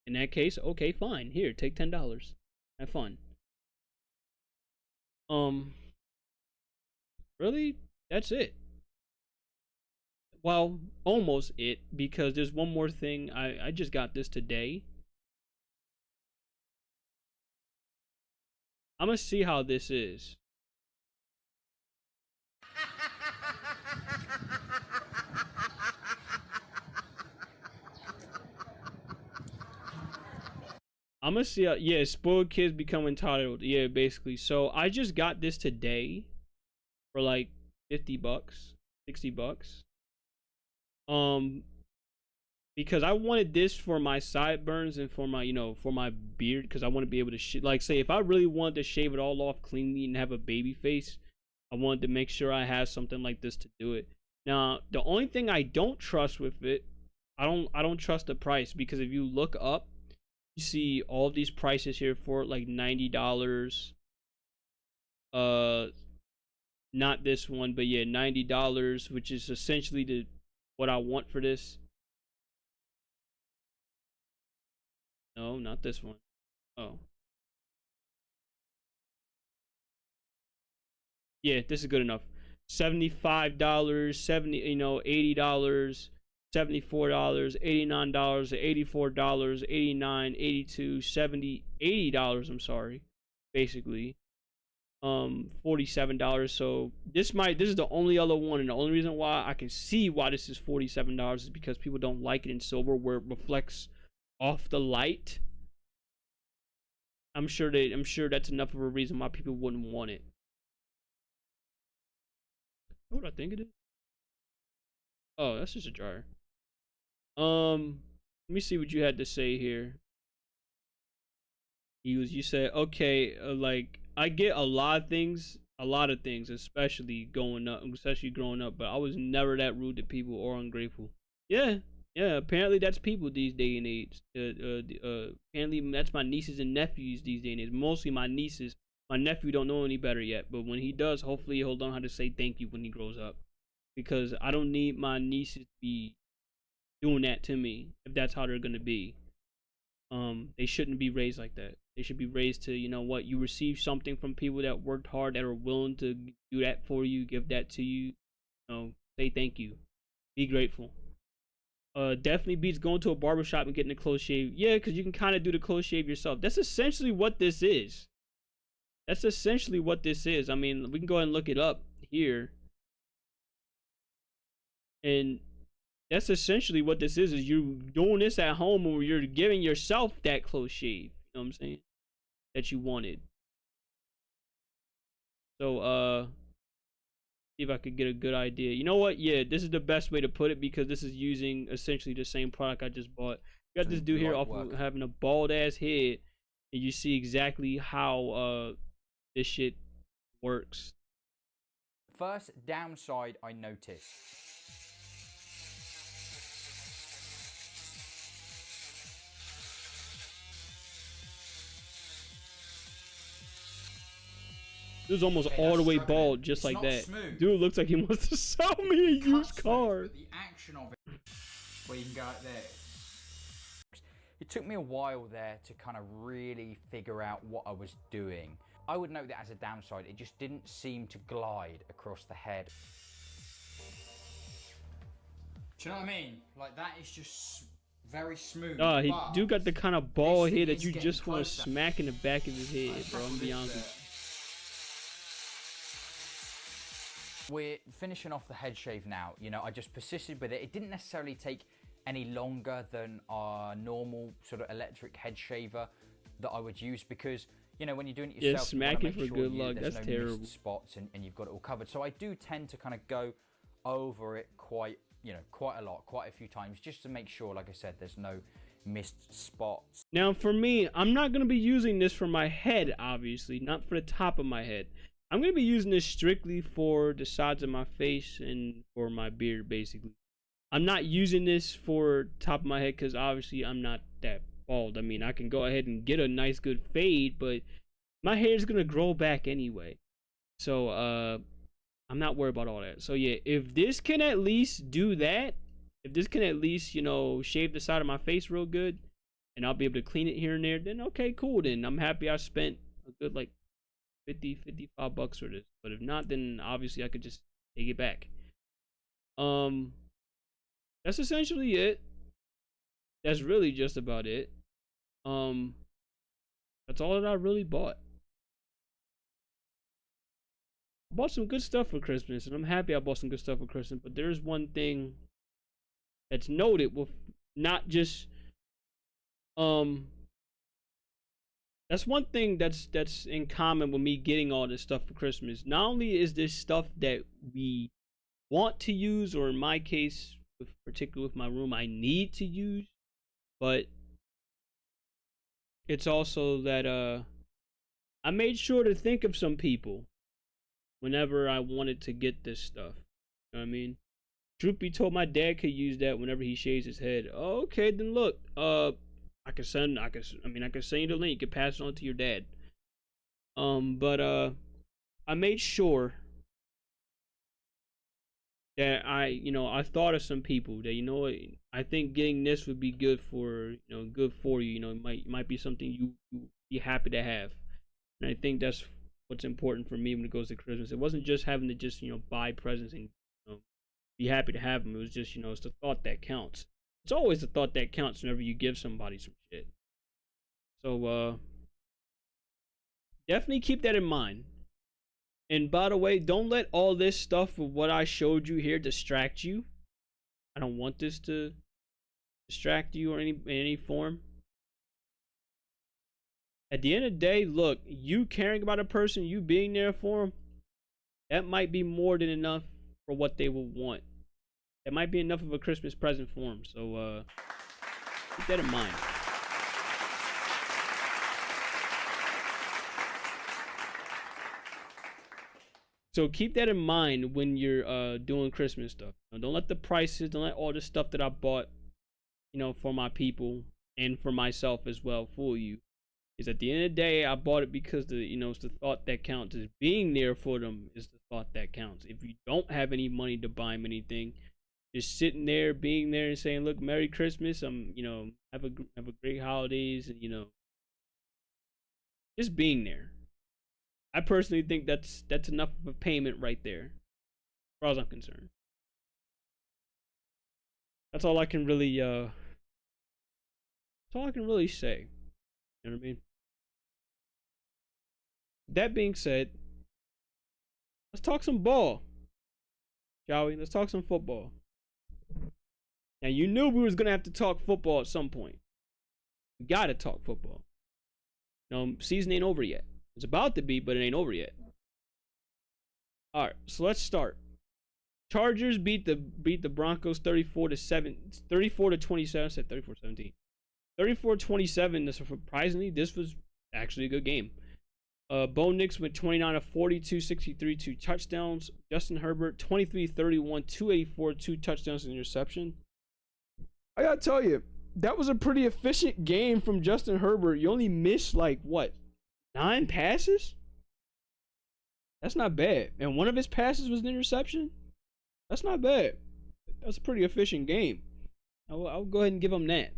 In that case, okay, fine. Here, take $10. Have fun. Really? That's it. Well, almost it, because there's one more thing. I just got this today. I'm gonna see how this is. I'm gonna see how, yeah, spoiled kids become entitled. Yeah, basically. So I just got this today for like $50, $60. Because I wanted this for my sideburns and for my, for my beard, because I want to be able to like, say, if I really wanted to shave it all off cleanly and have a baby face, I wanted to make sure I have something like this to do it. Now, the only thing I don't trust with it, I don't trust the price, because if you look up, you see all of these prices here for like $90. Not this one, but yeah, $90, which is essentially what I want for this. No, not this one. Oh. Yeah, this is good enough. $75, 70, $80, $74, $89, $84, 89, 82, 70, $80, I'm sorry, basically. $47. So this is the only other one, and the only reason why I can see why this is $47 is because people don't like it in silver where it reflects off the light. I'm sure that's enough of a reason why people wouldn't want it. What do I think it is? Oh, that's just a dryer. Let me see what you had to say here. You said, okay, like I get a lot of things, especially growing up, but I was never that rude to people or ungrateful. Yeah, yeah. Apparently, that's people these day and age. Apparently, that's my nieces and nephews these day and age. Mostly my nieces. My nephew don't know any better yet, but when he does, hopefully he'll learn how to say thank you when he grows up. Because I don't need my nieces to be doing that to me if that's how they're gonna be. They shouldn't be raised like that. They should be raised to, you know what, you receive something from people that worked hard, that are willing to do that for you, give that to you. Say thank you, be grateful. Definitely beats going to a barbershop and getting a close shave. Yeah, because you can kind of do the close shave yourself. That's essentially what this is. I mean, we can go ahead and look it up here, and that's essentially what this is you doing this at home, or you're giving yourself that close shave. You know what I'm saying? That you wanted. So, see if I could get a good idea. You know what? Yeah, this is the best way to put it because this is using essentially the same product I just bought. You got this dude here off of having a bald ass head, and you see exactly how this shit works. First downside I noticed. Dude's almost all the way bald, just like that. Smooth. Dude looks like he wants to sell me a used car. But the action of it, where you can go out there. It took me a while there to kind of really figure out what I was doing. I would note that as a downside, it just didn't seem to glide across the head. Do you know what I mean? Like, that is just very smooth. He do got the kind of bald head that you just want to smack in the back of his head, bro. I'm gonna be honest with you. We're finishing off the head shave now. You know, I just persisted with it. It didn't necessarily take any longer than our normal sort of electric head shaver that I would use because, you know, when you're doing it yourself, smacking for good luck. That's terrible. Spots and you've got it all covered. So I do tend to kind of go over it quite a lot, quite a few times, just to make sure, like I said, there's no missed spots. Now, for me, I'm not going to be using this for my head, obviously, not for the top of my head. I'm going to be using this strictly for the sides of my face and for my beard, basically. I'm not using this for top of my head because obviously I'm not that bald. I mean, I can go ahead and get a nice good fade, but my hair is going to grow back anyway. So, I'm not worried about all that. So, yeah, if this can at least do that, if this can at least, you know, shave the side of my face real good, and I'll be able to clean it here and there, then okay, cool. Then I'm happy I spent a good, like, 50, 55 bucks for this. But if not, then obviously I could just take it back. That's essentially it. That's really just about it. That's all that I really bought. I bought some good stuff for Christmas, and I'm happy I bought some good stuff for Christmas. But there's one thing that's noted with not just that's one thing that's in common with me getting all this stuff for Christmas. Not only is this stuff that we want to use, or in my case, particularly with my room, I need to use, but it's also that I made sure to think of some people whenever I wanted to get this stuff. You know what I mean? Truth be told, my dad could use that whenever he shaves his head. Oh, okay, then look, I can send you the link. You can pass it on to your dad. But I made sure that I thought of some people that, you know what, I think getting this would be good for you. You know, it might be something you be happy to have. And I think that's what's important for me when it goes to Christmas. It wasn't just having to just buy presents and be happy to have them. It was just it's the thought that counts. It's always the thought that counts whenever you give somebody some shit. So definitely keep that in mind. And by the way, don't let all this stuff of what I showed you here distract you. I don't want this to distract you or in any form. At the end of the day, look, you caring about a person, you being there for them, that might be more than enough for what they will want. That might be enough of a Christmas present for them. So keep that in mind. So keep that in mind when you're doing Christmas stuff. Don't let the prices, don't let all the stuff that I bought, for my people and for myself as well fool you. Is at the end of the day, I bought it because it's the thought that counts. Is being there for them is the thought that counts. If you don't have any money to buy them anything, just sitting there, being there, and saying, "Look, Merry Christmas. Have a great holidays," and just being there. I personally think that's enough of a payment right there, as far as I'm concerned. That's all I can really say. You know what I mean? That being said, let's talk some ball, shall we? Let's talk some football. Now you knew we was gonna have to talk football at some point. We gotta talk football. Season ain't over yet. It's about to be, but it ain't over yet. All right, so let's start. Chargers beat the Broncos 34-27. I said 34-17. 34-27. Surprisingly, this was actually a good game. Bo Nix went 29 of 40, 263, 2 touchdowns. Justin Herbert 23-31, 284, 2 touchdowns and interception. I gotta tell you, that was a pretty efficient game from Justin Herbert. You only missed 9 passes? That's not bad. And one of his passes was an interception? That's not bad. That's a pretty efficient game. I'll go ahead and give him that.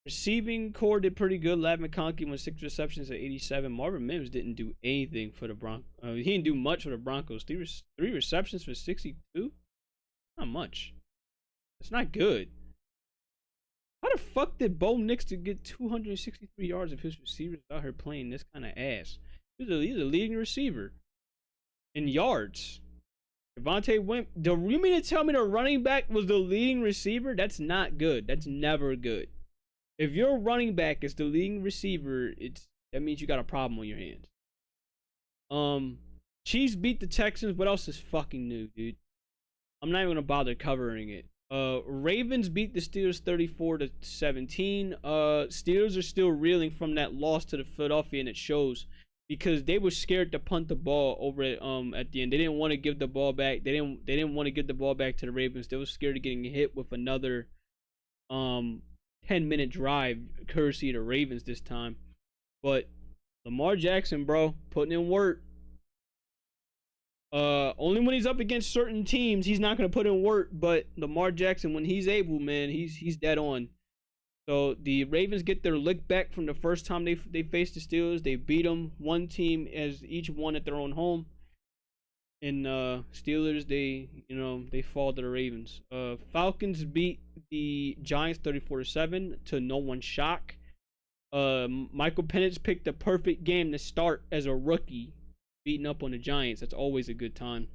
Receiving core did pretty good. Lav McConkey went 6 receptions at 87. Marvin Mims didn't do anything for the Broncos. He didn't do much for the Broncos. Three receptions for 62? Not much. That's not good. How the fuck did Bo Nix to get 263 yards if his receivers out here playing this kind of ass? He's a leading receiver in yards. Devontae went. You mean to tell me the running back was the leading receiver? That's not good. That's never good. If your running back is the leading receiver, that means you got a problem on your hands. Chiefs beat the Texans. What else is fucking new, dude? I'm not even gonna bother covering it. Ravens beat the Steelers 34-17. Steelers are still reeling from that loss to the Philadelphia, and it shows because they were scared to punt the ball over at the end. They didn't want to give the ball back. They didn't want to give the ball back to the Ravens. They were scared of getting hit with another 10-minute drive courtesy of the Ravens this time. But Lamar Jackson, bro, putting in work. Only when he's up against certain teams, he's not gonna put in work. But Lamar Jackson, when he's able, man, he's dead on. So the Ravens get their lick back from the first time they faced the Steelers. They beat them. One team as each one at their own home. And Steelers, they fall to the Ravens. Falcons beat the Giants 34-7 to no one's shock. Michael Penix picked the perfect game to start as a rookie, beating up on the Giants. That's always a good time.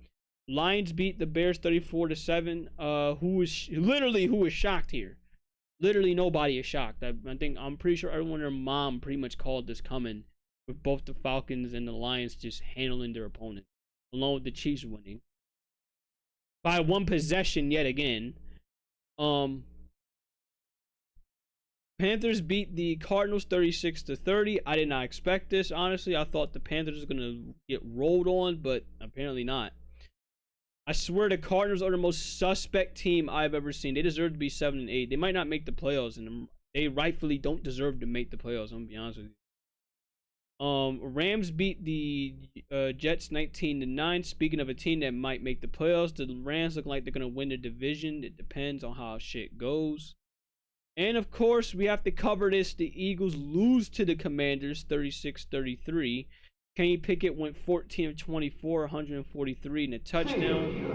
Lions beat the Bears 34-7. Who was shocked here? Literally nobody is shocked. I'm pretty sure everyone and their mom pretty much called this coming, with both the Falcons and the Lions just handling their opponent, along with the Chiefs winning by one possession yet again. Panthers beat the Cardinals 36-30. I did not expect this, honestly. I thought the Panthers were gonna get rolled on, but apparently not. I swear the Cardinals are the most suspect team I've ever seen. They deserve to be 7-8. They might not make the playoffs, and they rightfully don't deserve to make the playoffs. I'm gonna be honest with you. Rams beat the Jets 19-9. Speaking of a team that might make the playoffs, the Rams look like they're gonna win the division. It depends on how shit goes. And of course, we have to cover this. The Eagles lose to the Commanders 36-33. Kenny Pickett went 14 of 24, 143 and a touchdown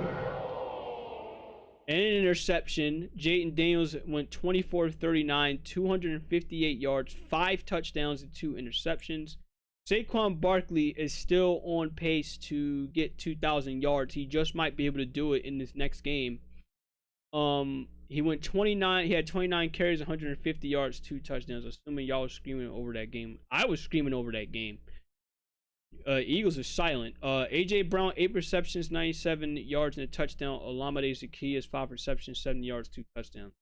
and an interception. Jayden Daniels went 24 of 39, 258 yards, 5 touchdowns and 2 interceptions. Saquon Barkley is still on pace to get 2,000 yards. He just might be able to do it in this next game. He went 29. He had 29 carries, 150 yards, 2 touchdowns. Assuming y'all was screaming over that game, I was screaming over that game. Eagles are silent. AJ Brown 8 receptions, 97 yards and a touchdown. Olamide Zaccheaus 5 receptions, 7 yards, 2 touchdowns.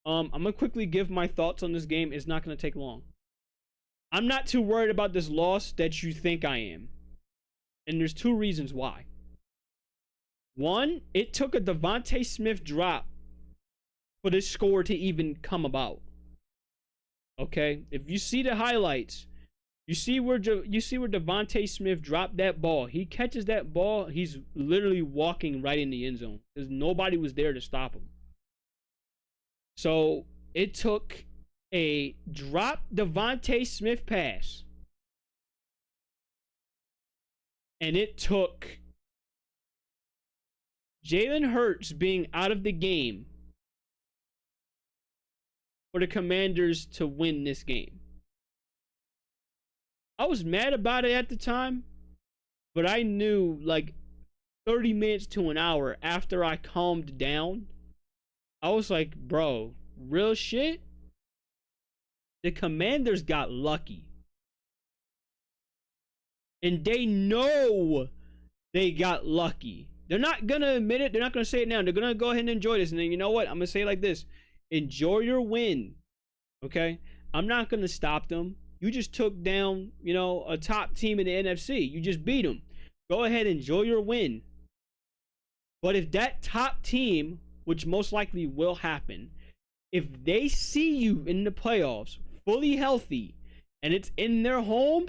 I'm gonna quickly give my thoughts on this game. It's not gonna take long. I'm not too worried about this loss that you think I am. And there's 2 reasons why. One, it took a Devontae Smith drop for this score to even come about. Okay? If you see the highlights, you see where Devontae Smith dropped that ball. He catches that ball, he's literally walking right in the end zone because nobody was there to stop him. So, it took a drop Devontae Smith pass. And it took Jalen Hurts being out of the game for the Commanders to win this game. I was mad about it at the time, but I knew like 30 minutes to an hour after I calmed down, I was like, bro, real shit? The Commanders got lucky. And they know they got lucky. They're not going to admit it. They're not going to say it now. They're going to go ahead and enjoy this. And then you know what? I'm going to say it like this. Enjoy your win. Okay? I'm not going to stop them. You just took down, a top team in the NFC. You just beat them. Go ahead, enjoy your win. But if that top team, which most likely will happen, if they see you in the playoffs fully healthy and it's in their home,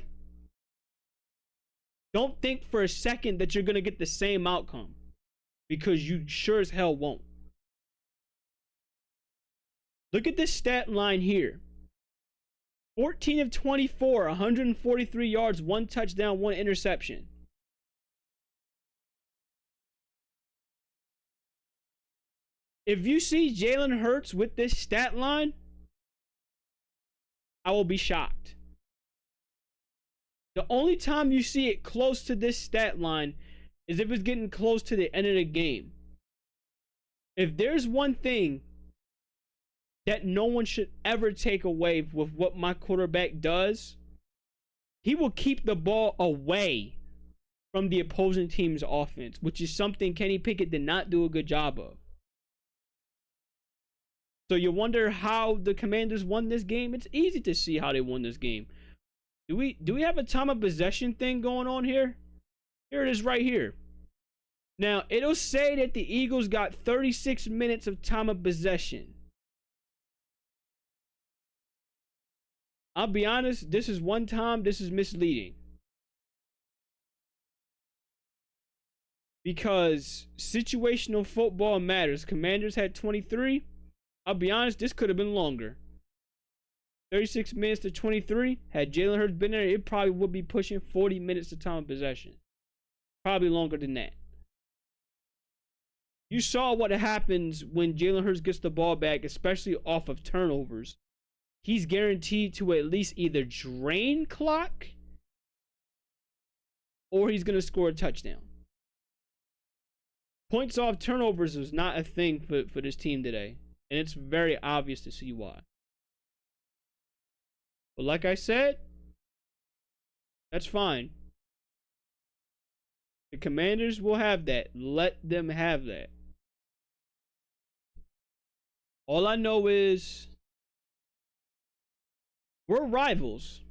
don't think for a second that you're going to get the same outcome, because you sure as hell won't. Look at this stat line here. 14 of 24, 143 yards, 1 touchdown, 1 interception. If you see Jalen Hurts with this stat line, I will be shocked. The only time you see it close to this stat line is if it's getting close to the end of the game. If there's one thing that no one should ever take away with what my quarterback does, he will keep the ball away from the opposing team's offense, which is something Kenny Pickett did not do a good job of. So you wonder how the Commanders won this game? It's easy to see how they won this game. Do we have a time of possession thing going on here? Here it is right here. Now, it'll say that the Eagles got 36 minutes of time of possession. I'll be honest, this is misleading. Because situational football matters. Commanders had 23. I'll be honest, this could have been longer. 36 minutes to 23. Had Jalen Hurts been there, it probably would be pushing 40 minutes of time of possession. Probably longer than that. You saw what happens when Jalen Hurts gets the ball back, especially off of turnovers. He's guaranteed to at least either drain clock or he's going to score a touchdown. Points off turnovers was not a thing for this team today. And it's very obvious to see why. But like I said, that's fine. The Commanders will have that. Let them have that. All I know is we're rivals.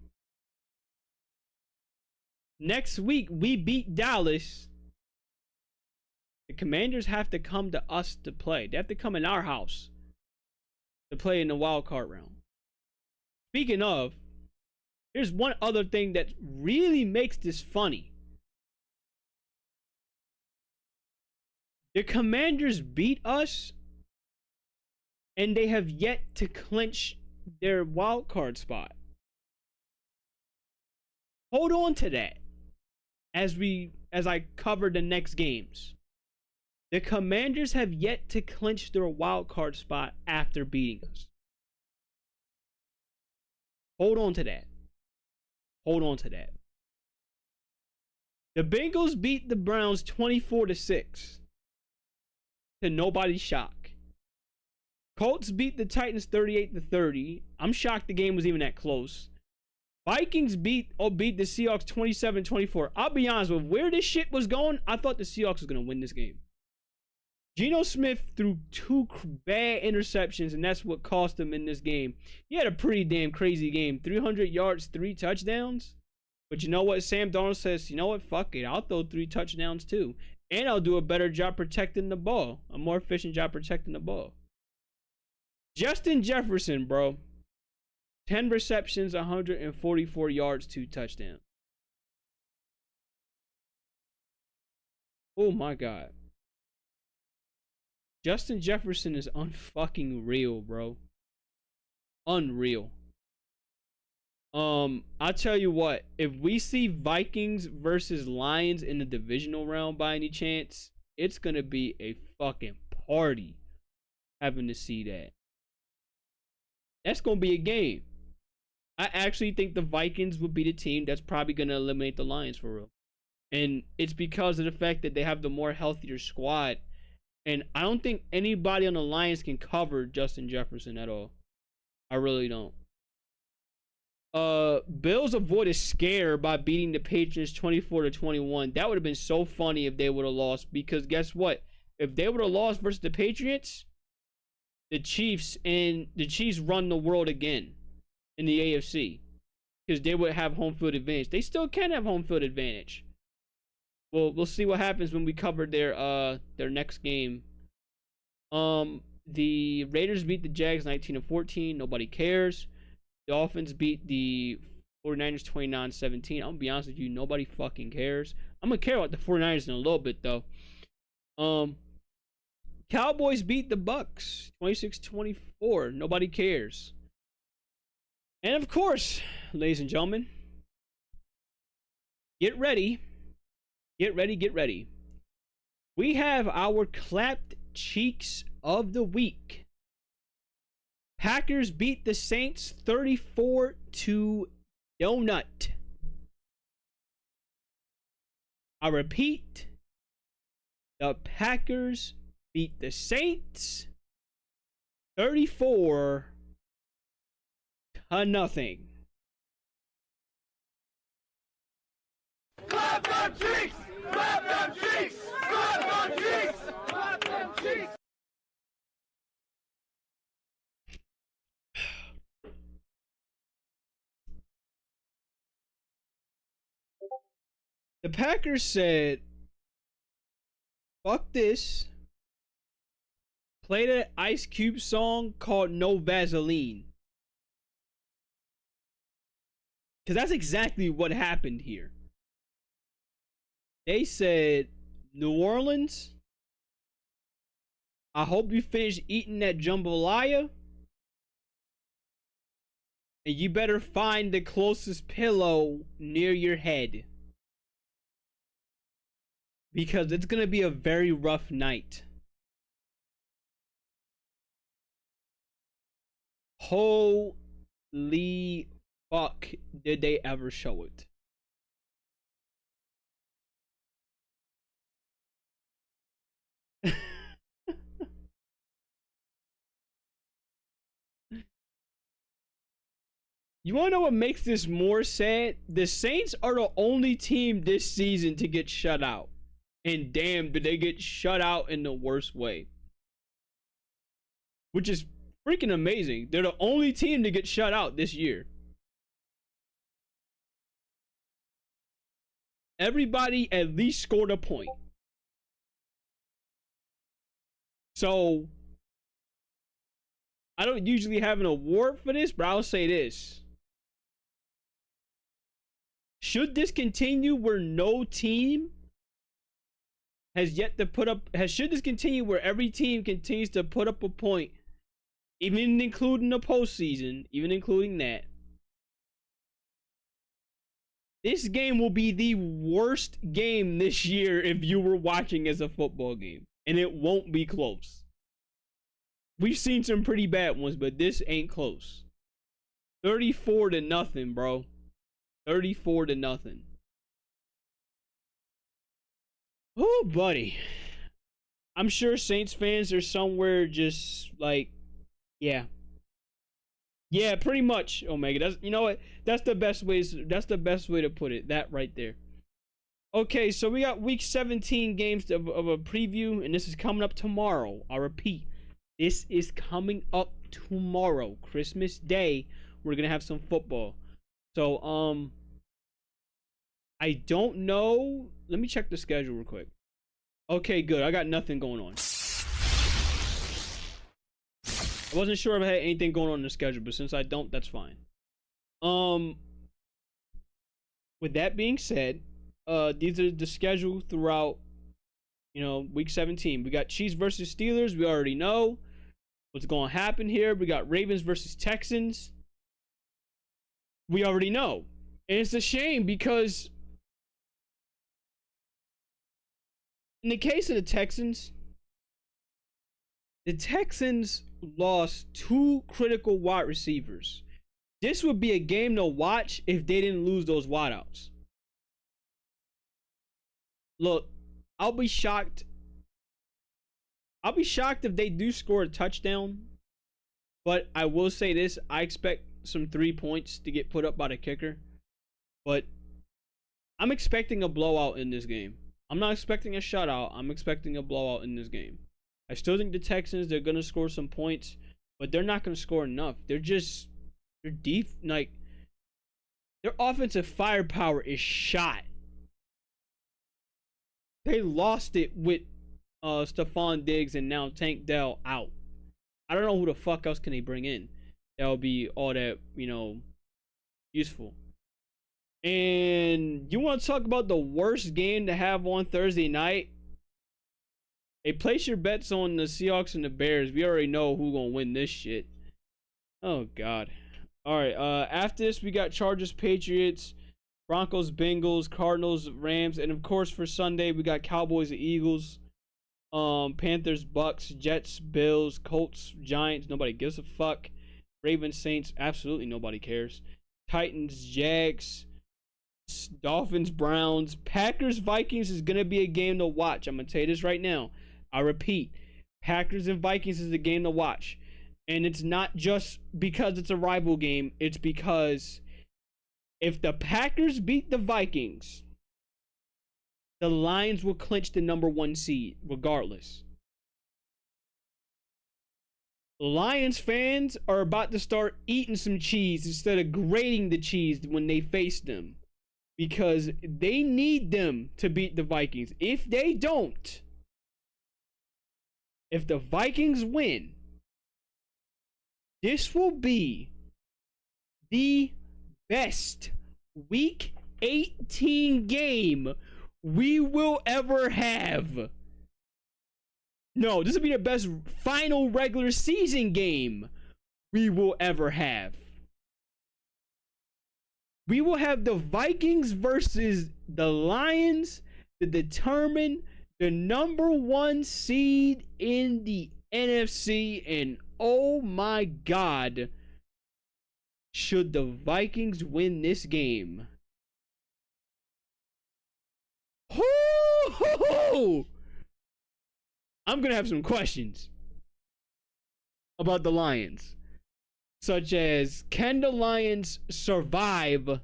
Next week, we beat Dallas. The Commanders have to come to us to play. They have to come in our house to play in the wild card round. Speaking of, here's one other thing that really makes this funny. The Commanders beat us and they have yet to clinch their wild card spot. Hold on to that as I cover the next games. The Commanders have yet to clinch their wild card spot after beating us. Hold on to that. Hold on to that. The Bengals beat the Browns 24-6 to nobody's shock. Colts beat the Titans 38-30. I'm shocked the game was even that close. Vikings beat the Seahawks 27-24. I'll be honest, with where this shit was going, I thought the Seahawks was going to win this game. Geno Smith threw 2 bad interceptions, and that's what cost him in this game. He had a pretty damn crazy game. 300 yards, 3 touchdowns. But you know what? Sam Darnold says, you know what? Fuck it. I'll throw 3 touchdowns too. And I'll do a better job protecting the ball. A more efficient job protecting the ball. Justin Jefferson, bro. 10 receptions, 144 yards, 2 touchdowns. Oh my God. Justin Jefferson is unfucking real, bro. Unreal. I'll tell you what, if we see Vikings versus Lions in the divisional round by any chance, it's gonna be a fucking party having to see that. That's gonna be a game. I actually think the Vikings would be the team that's probably gonna eliminate the Lions for real. And it's because of the fact that they have the more healthier squad. And I don't think anybody on the Lions can cover Justin Jefferson at all. I really don't. Bills avoided scare by beating the Patriots 24-21. That would have been so funny if they would have lost. Because guess what? If they would have lost versus the Patriots, the Chiefs run the world again in the AFC. Because they would have home field advantage. They still can have home field advantage. Well, we'll see what happens when we cover their next game. The Raiders beat the Jags 19-14. Nobody cares. The Dolphins beat the 49ers 29-17. I'm gonna be honest with you, nobody fucking cares. I'm gonna care about the 49ers in a little bit though. Cowboys beat the Bucks 26-24. Nobody cares. And of course, ladies and gentlemen, get ready. Get ready, get ready. We have our clapped cheeks of the week. Packers beat the Saints 34-donut. I repeat, the Packers beat the Saints 34-0. Clap them cheeks! Clap them cheeks! Clap them cheeks! Clap them cheeks! The Packers said, fuck this. Play that Ice Cube song called No Vaseline. Because that's exactly what happened here. They said, New Orleans, I hope you finish eating that jambalaya. And you better find the closest pillow near your head. Because it's going to be a very rough night. Holy fuck, did they ever show it? You want to know what makes this more sad? The Saints are the only team this season to get shut out. And damn, did they get shut out in the worst way. Which is freaking amazing. They're the only team to get shut out this year. Everybody at least scored a point. So, I don't usually have an award for this, but I'll say this. Should this continue where no team has yet to put up, should this continue where every team continues to put up a point even including the postseason, even including that, this game will be the worst game this year if you were watching as a football game. And it won't be close. We've seen some pretty bad ones, but this ain't close. 34-0, bro. 34-0. Oh, buddy. I'm sure Saints fans are somewhere just like, yeah. Yeah, pretty much, Omega. That's, you know what? That's the best way to put it. That right there. Okay, so we got week 17 games of a preview, and this is coming up tomorrow. I repeat, this is coming up tomorrow, Christmas Day. We're gonna have some football. So I don't know. Let me check the schedule real quick. Okay, good. I got nothing going on. I wasn't sure if I had anything going on in the schedule, but since I don't, that's fine. With that being said, these are the schedule throughout, week 17. We got Chiefs versus Steelers. We already know what's going to happen here. We got Ravens versus Texans. We already know. And it's a shame because in the case of the Texans lost 2 critical wide receivers. This would be a game to watch if they didn't lose those wideouts. Look, I'll be shocked if they do score a touchdown. But I will say this, I expect some 3 points to get put up by the kicker. But I'm expecting a blowout in this game. I'm not expecting a shutout. I'm expecting a blowout in this game. I still think the Texans, they're going to score some points, but they're not going to score enough. They're deep, like, their offensive firepower is shot. They lost it with Stephon Diggs and now Tank Dell out. I don't know who the fuck else can they bring in that'll be all that, useful. And you want to talk about the worst game to have on Thursday night? Hey, place your bets on the Seahawks and the Bears. We already know who's going to win this shit. Oh, God. All right. After this, we got Chargers, Patriots, Broncos, Bengals, Cardinals, Rams. And, of course, for Sunday, we got Cowboys and Eagles. Panthers, Bucks, Jets, Bills, Colts, Giants. Nobody gives a fuck. Ravens, Saints. Absolutely nobody cares. Titans, Jags, Dolphins, Browns. Packers, Vikings is going to be a game to watch. I'm going to tell you this right now. I repeat, Packers and Vikings is a game to watch. And it's not just because it's a rival game. It's because if the Packers beat the Vikings, the Lions will clinch the number 1 seed regardless. Lions fans are about to start eating some cheese instead of grating the cheese when they face them. Because they need them to beat the Vikings. If they don't, if the Vikings win, this will be the best Week 18 game we will ever have. No, this will be the best final regular season game we will ever have. We will have the Vikings versus the Lions to determine the number 1 seed in the NFC. And oh my God, should the Vikings win this game, I'm going to have some questions about the Lions. Such as, can the Lions survive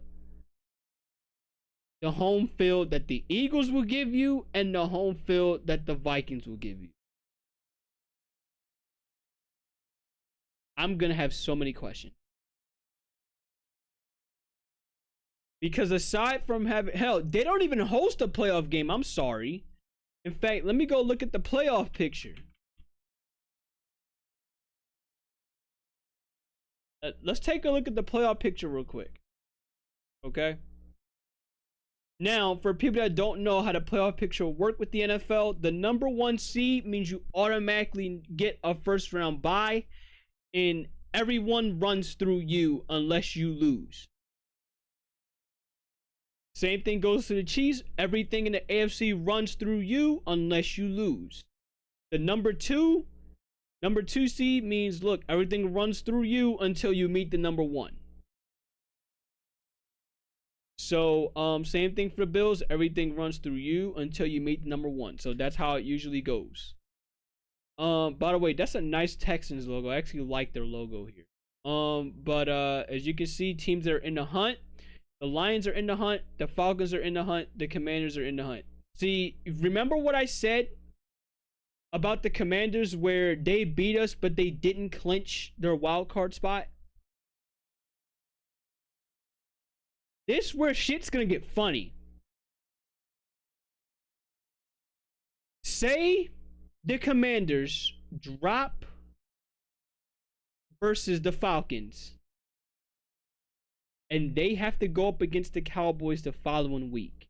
the home field that the Eagles will give you and the home field that the Vikings will give you? I'm going to have so many questions. Because aside from having, hell, they don't even host a playoff game. I'm sorry. In fact, let me go look at the playoff picture. Let's take a look at the playoff picture real quick. Okay? Now, for people that don't know how the playoff picture will work with the NFL, the number 1 seed means you automatically get a first round bye. and everyone runs through you unless you lose. Same thing goes to the Chiefs. Everything in the AFC runs through you unless you lose. The number two seed means, look, everything runs through you until you meet the number one. So, same thing for the Bills. Everything runs through you until you meet the number one. So that's how it usually goes. By the way, that's a nice Texans logo. I actually like their logo here. But as you can see, teams that are in the hunt. The Lions are in the hunt. The Falcons are in the hunt. The Commanders are in the hunt. See, remember what I said about the Commanders where they beat us, but they didn't clinch their wild card spot? This where shit's gonna get funny. Say the Commanders drop versus the Falcons, and they have to go up against the Cowboys the following week.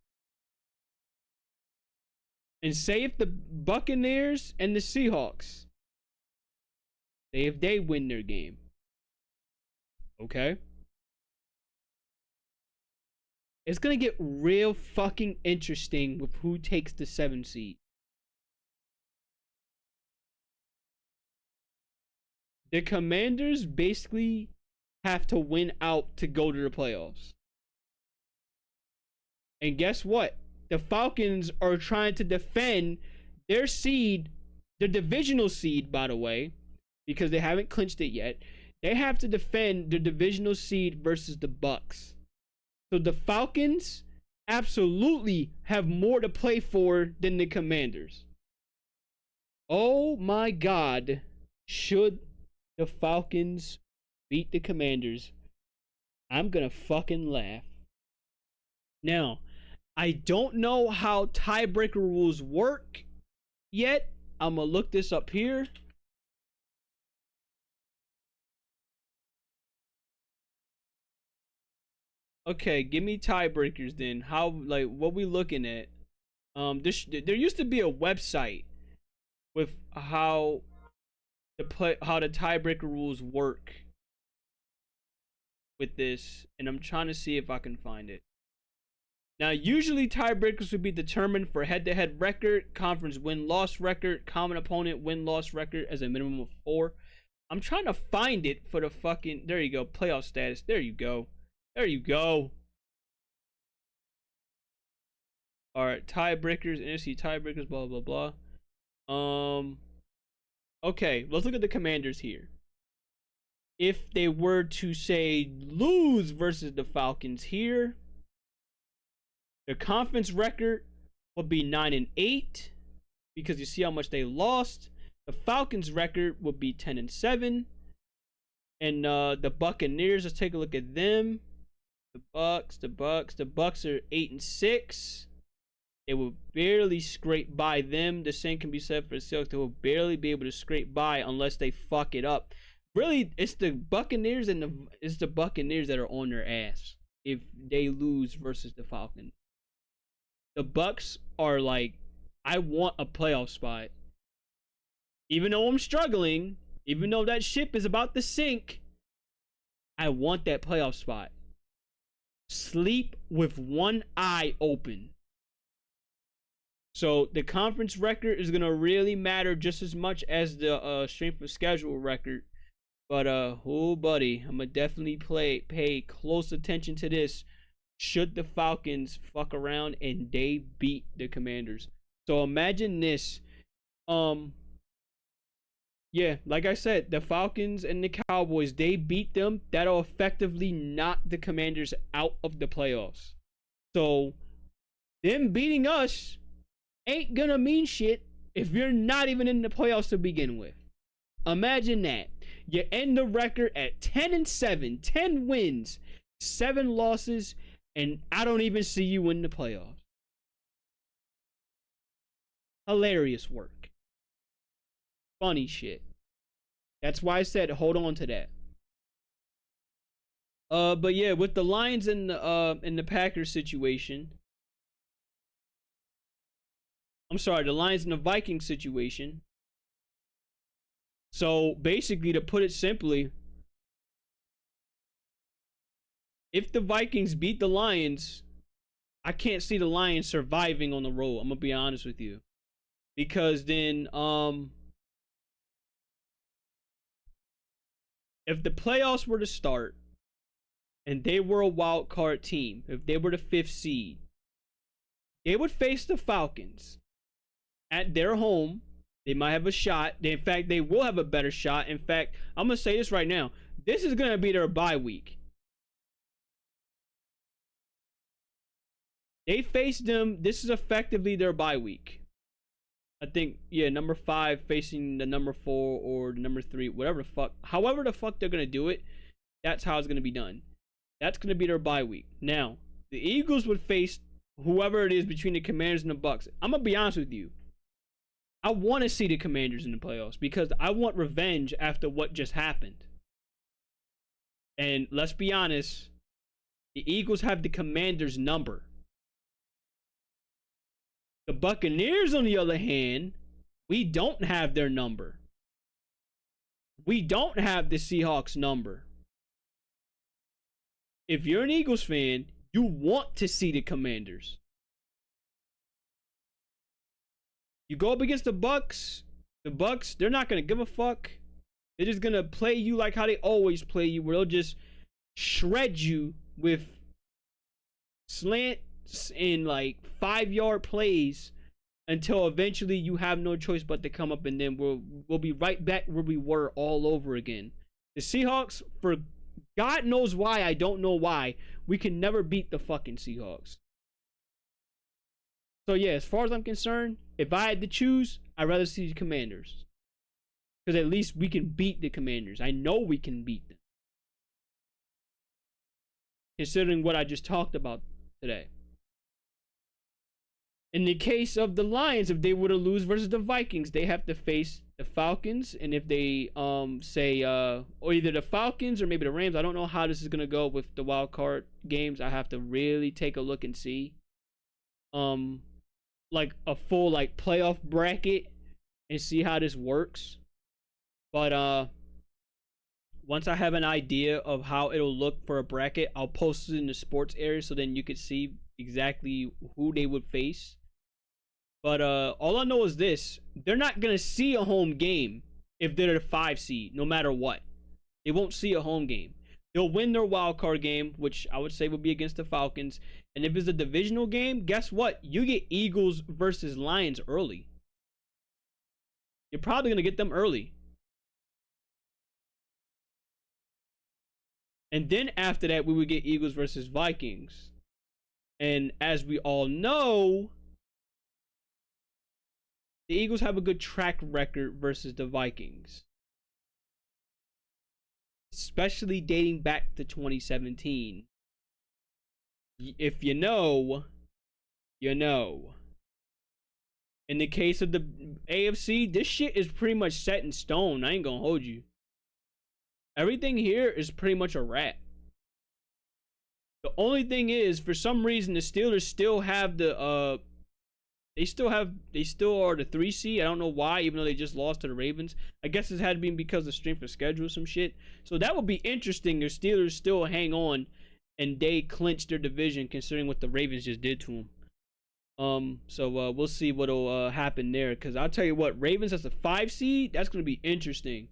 And say if the Buccaneers and the Seahawks, say if they win their game, okay? It's gonna get real fucking interesting with who takes the 7 seed. The Commanders basically have to win out to go to the playoffs. And guess what? The Falcons are trying to defend their seed, their divisional seed, by the way, because they haven't clinched it yet. They have to defend their divisional seed versus the Bucks. So the Falcons absolutely have more to play for than the Commanders. Oh my God. Should the Falcons beat the Commanders, I'm gonna fucking laugh. Now, I don't know how tiebreaker rules work yet. I'm gonna look this up here. Okay, give me tiebreakers then. How, like, what we looking at? There used to be a website with how the tiebreaker rules work with this, and I'm trying to see if I can find it. Now, usually tiebreakers would be determined for head-to-head record, conference win-loss record, common opponent win-loss record as a minimum of 4. I'm trying to find it for the fucking, there you go, playoff status. There you go. There you go. Alright, tiebreakers, NFC tiebreakers, blah, blah, blah. Okay, let's look at the Commanders here. If they were to, say, lose versus the Falcons here, their conference record would be 9-8, because you see how much they lost. The Falcons record would be 10-7. And the Buccaneers, let's take a look at them. The Bucks are 8-6. They will barely scrape by them. The same can be said for the Seahawks. They will barely be able to scrape by unless they fuck it up. Really, it's the Buccaneers that are on their ass if they lose versus the Falcons. The Bucks are like, I want a playoff spot. Even though I'm struggling, even though that ship is about to sink, I want that playoff spot. Sleep with one eye open. So the conference record is gonna really matter just as much as the strength of schedule record. But oh buddy, I'm gonna definitely pay close attention to this. Should the Falcons fuck around and they beat the Commanders? So imagine this. Yeah, like I said, the Falcons and the Cowboys, they beat them. That'll effectively knock the Commanders out of the playoffs. So them beating us ain't gonna mean shit if you're not even in the playoffs to begin with. Imagine that. You end the record at 10-7, 10 wins, 7 losses, and I don't even see you in the playoffs. Hilarious work. Funny shit. That's why I said hold on to that. But yeah, with the Lions and the Packers situation. I'm sorry, the Lions and the Vikings situation. So basically, to put it simply, if the Vikings beat the Lions, I can't see the Lions surviving on the road. I'm gonna be honest with you, because then if the playoffs were to start and they were a wild card team, if they were the 5th seed, they would face the Falcons at their home. They might have a shot. In fact, they will have a better shot. In fact, I'm going to say this right now. This is going to be their bye week. They face them. This is effectively their bye week. I think, yeah, number 5 facing the number 4 or the number 3, whatever the fuck. However the fuck they're going to do it, that's how it's going to be done. That's going to be their bye week. Now, the Eagles would face whoever it is between the Commanders and the Bucks. I'm going to be honest with you. I want to see the Commanders in the playoffs because I want revenge after what just happened. And let's be honest, the Eagles have the Commanders' number. The Buccaneers, on the other hand, we don't have their number. We don't have the Seahawks' number. If you're an Eagles fan, you want to see the Commanders. You go up against the Bucks, they're not going to give a fuck. They're just going to play you like how they always play you, where they'll just shred you with slants and like 5-yard plays until eventually you have no choice but to come up, and then we'll be right back where we were all over again. The Seahawks, for God knows why, I don't know why, we can never beat the fucking Seahawks. So yeah, as far as I'm concerned, if I had to choose, I'd rather see the Commanders. Because at least we can beat the Commanders. I know we can beat them. Considering what I just talked about today. In the case of the Lions, if they were to lose versus the Vikings, they have to face the Falcons. And if they say or either the Falcons or maybe the Rams, I don't know how this is gonna go with the wild card games. I have to really take a look and see. Like a full like playoff bracket and see how this works. But once I have an idea of how it'll look for a bracket, I'll post it in the sports area so then you could see exactly who they would face. But all I know is this: they're not gonna see a home game if they're the 5 seed, no matter what. They won't see a home game. They'll win their wild card game, which I would say would be against the Falcons. And if it's a divisional game, guess what? You get Eagles versus Lions early. You're probably going to get them early. And then after that, we would get Eagles versus Vikings. And as we all know, the Eagles have a good track record versus the Vikings. Especially dating back to 2017. If you know, you know. In the case of the AFC, this shit is pretty much set in stone. I ain't gonna hold you. Everything here is pretty much a wrap. The only thing is, for some reason, the Steelers still have the they still are the 3 seed. I don't know why, even though they just lost to the Ravens. I guess it had to be because of strength of schedule or some shit. So that would be interesting if Steelers still hang on and they clinch their division, considering what the Ravens just did to them. So we'll see what'll happen there. Because I'll tell you what, Ravens as a 5 seed, that's going to be interesting,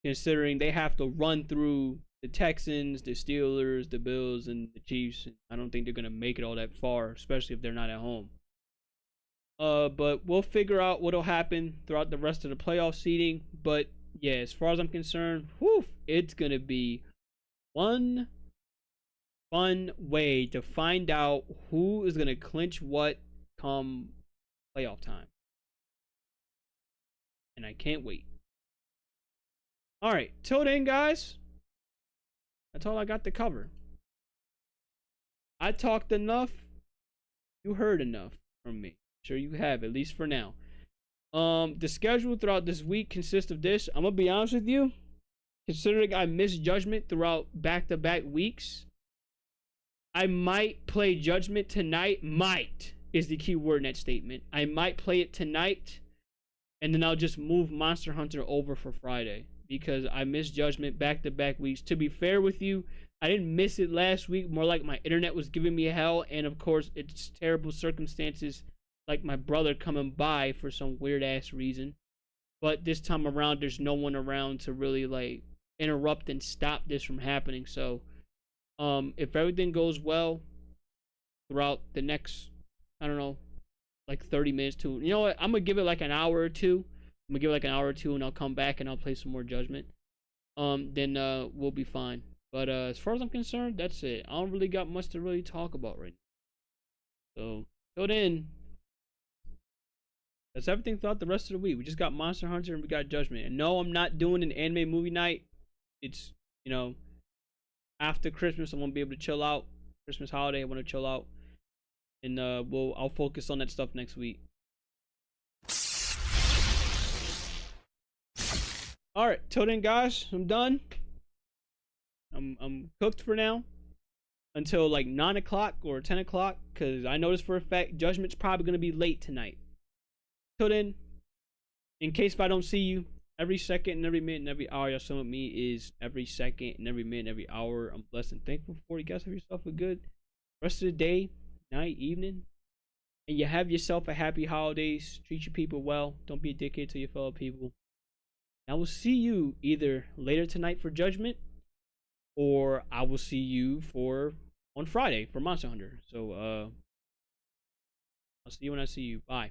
considering they have to run through the Texans, the Steelers, the Bills, and the Chiefs. I don't think they're going to make it all that far, especially if they're not at home. But we'll figure out what'll happen throughout the rest of the playoff seeding. But yeah, as far as I'm concerned, it's gonna be one fun way to find out who is gonna clinch what come playoff time. And I can't wait. Alright, till then, guys, that's all I got to cover. I talked enough. You heard enough from me. Sure you have, at least for now. The schedule throughout this week consists of this. I'm gonna be honest with you, considering I missed Judgment throughout back-to-back weeks, I might play Judgment tonight. Might is the key word in that statement. I might play it tonight. and then I'll just move Monster Hunter over for Friday because I missed Judgment back-to-back weeks. To be fair with you, I didn't miss it last week. More like my internet was giving me hell, and of course, it's terrible circumstances, like my brother coming by for some weird ass reason. But this time around, there's no one around to really like interrupt and stop this from happening. So, if everything goes well throughout the next, I don't know, like 30 minutes to, you know what, I'm gonna give it like an hour or two. I'm gonna give it like an hour or two, and I'll come back and I'll play some more Judgment. Then we'll be fine. But as far as I'm concerned, that's it. I don't really got much to really talk about right now. So till then, that's everything throughout the rest of the week. We just got Monster Hunter and we got Judgment. And no, I'm not doing an anime movie night. It's, you know, after Christmas, I want to be able to chill out. Christmas holiday, I want to chill out, and I'll focus on that stuff next week. All right, till then, guys, I'm done. I'm cooked for now until like 9 o'clock or 10 o'clock, because I know this for a fact. Judgment's probably gonna be late tonight. Till then, in case if I don't see you, every second and every minute and every hour y'all spend with me is every second and every minute, every hour. I'm blessed and thankful for. You guys have yourself a good rest of the day, night, evening, and you have yourself a happy holidays. Treat your people well. Don't be a dickhead to your fellow people. I will see you either later tonight for Judgment, or I will see you on Friday for Monster Hunter. So I'll see you when I see you. Bye.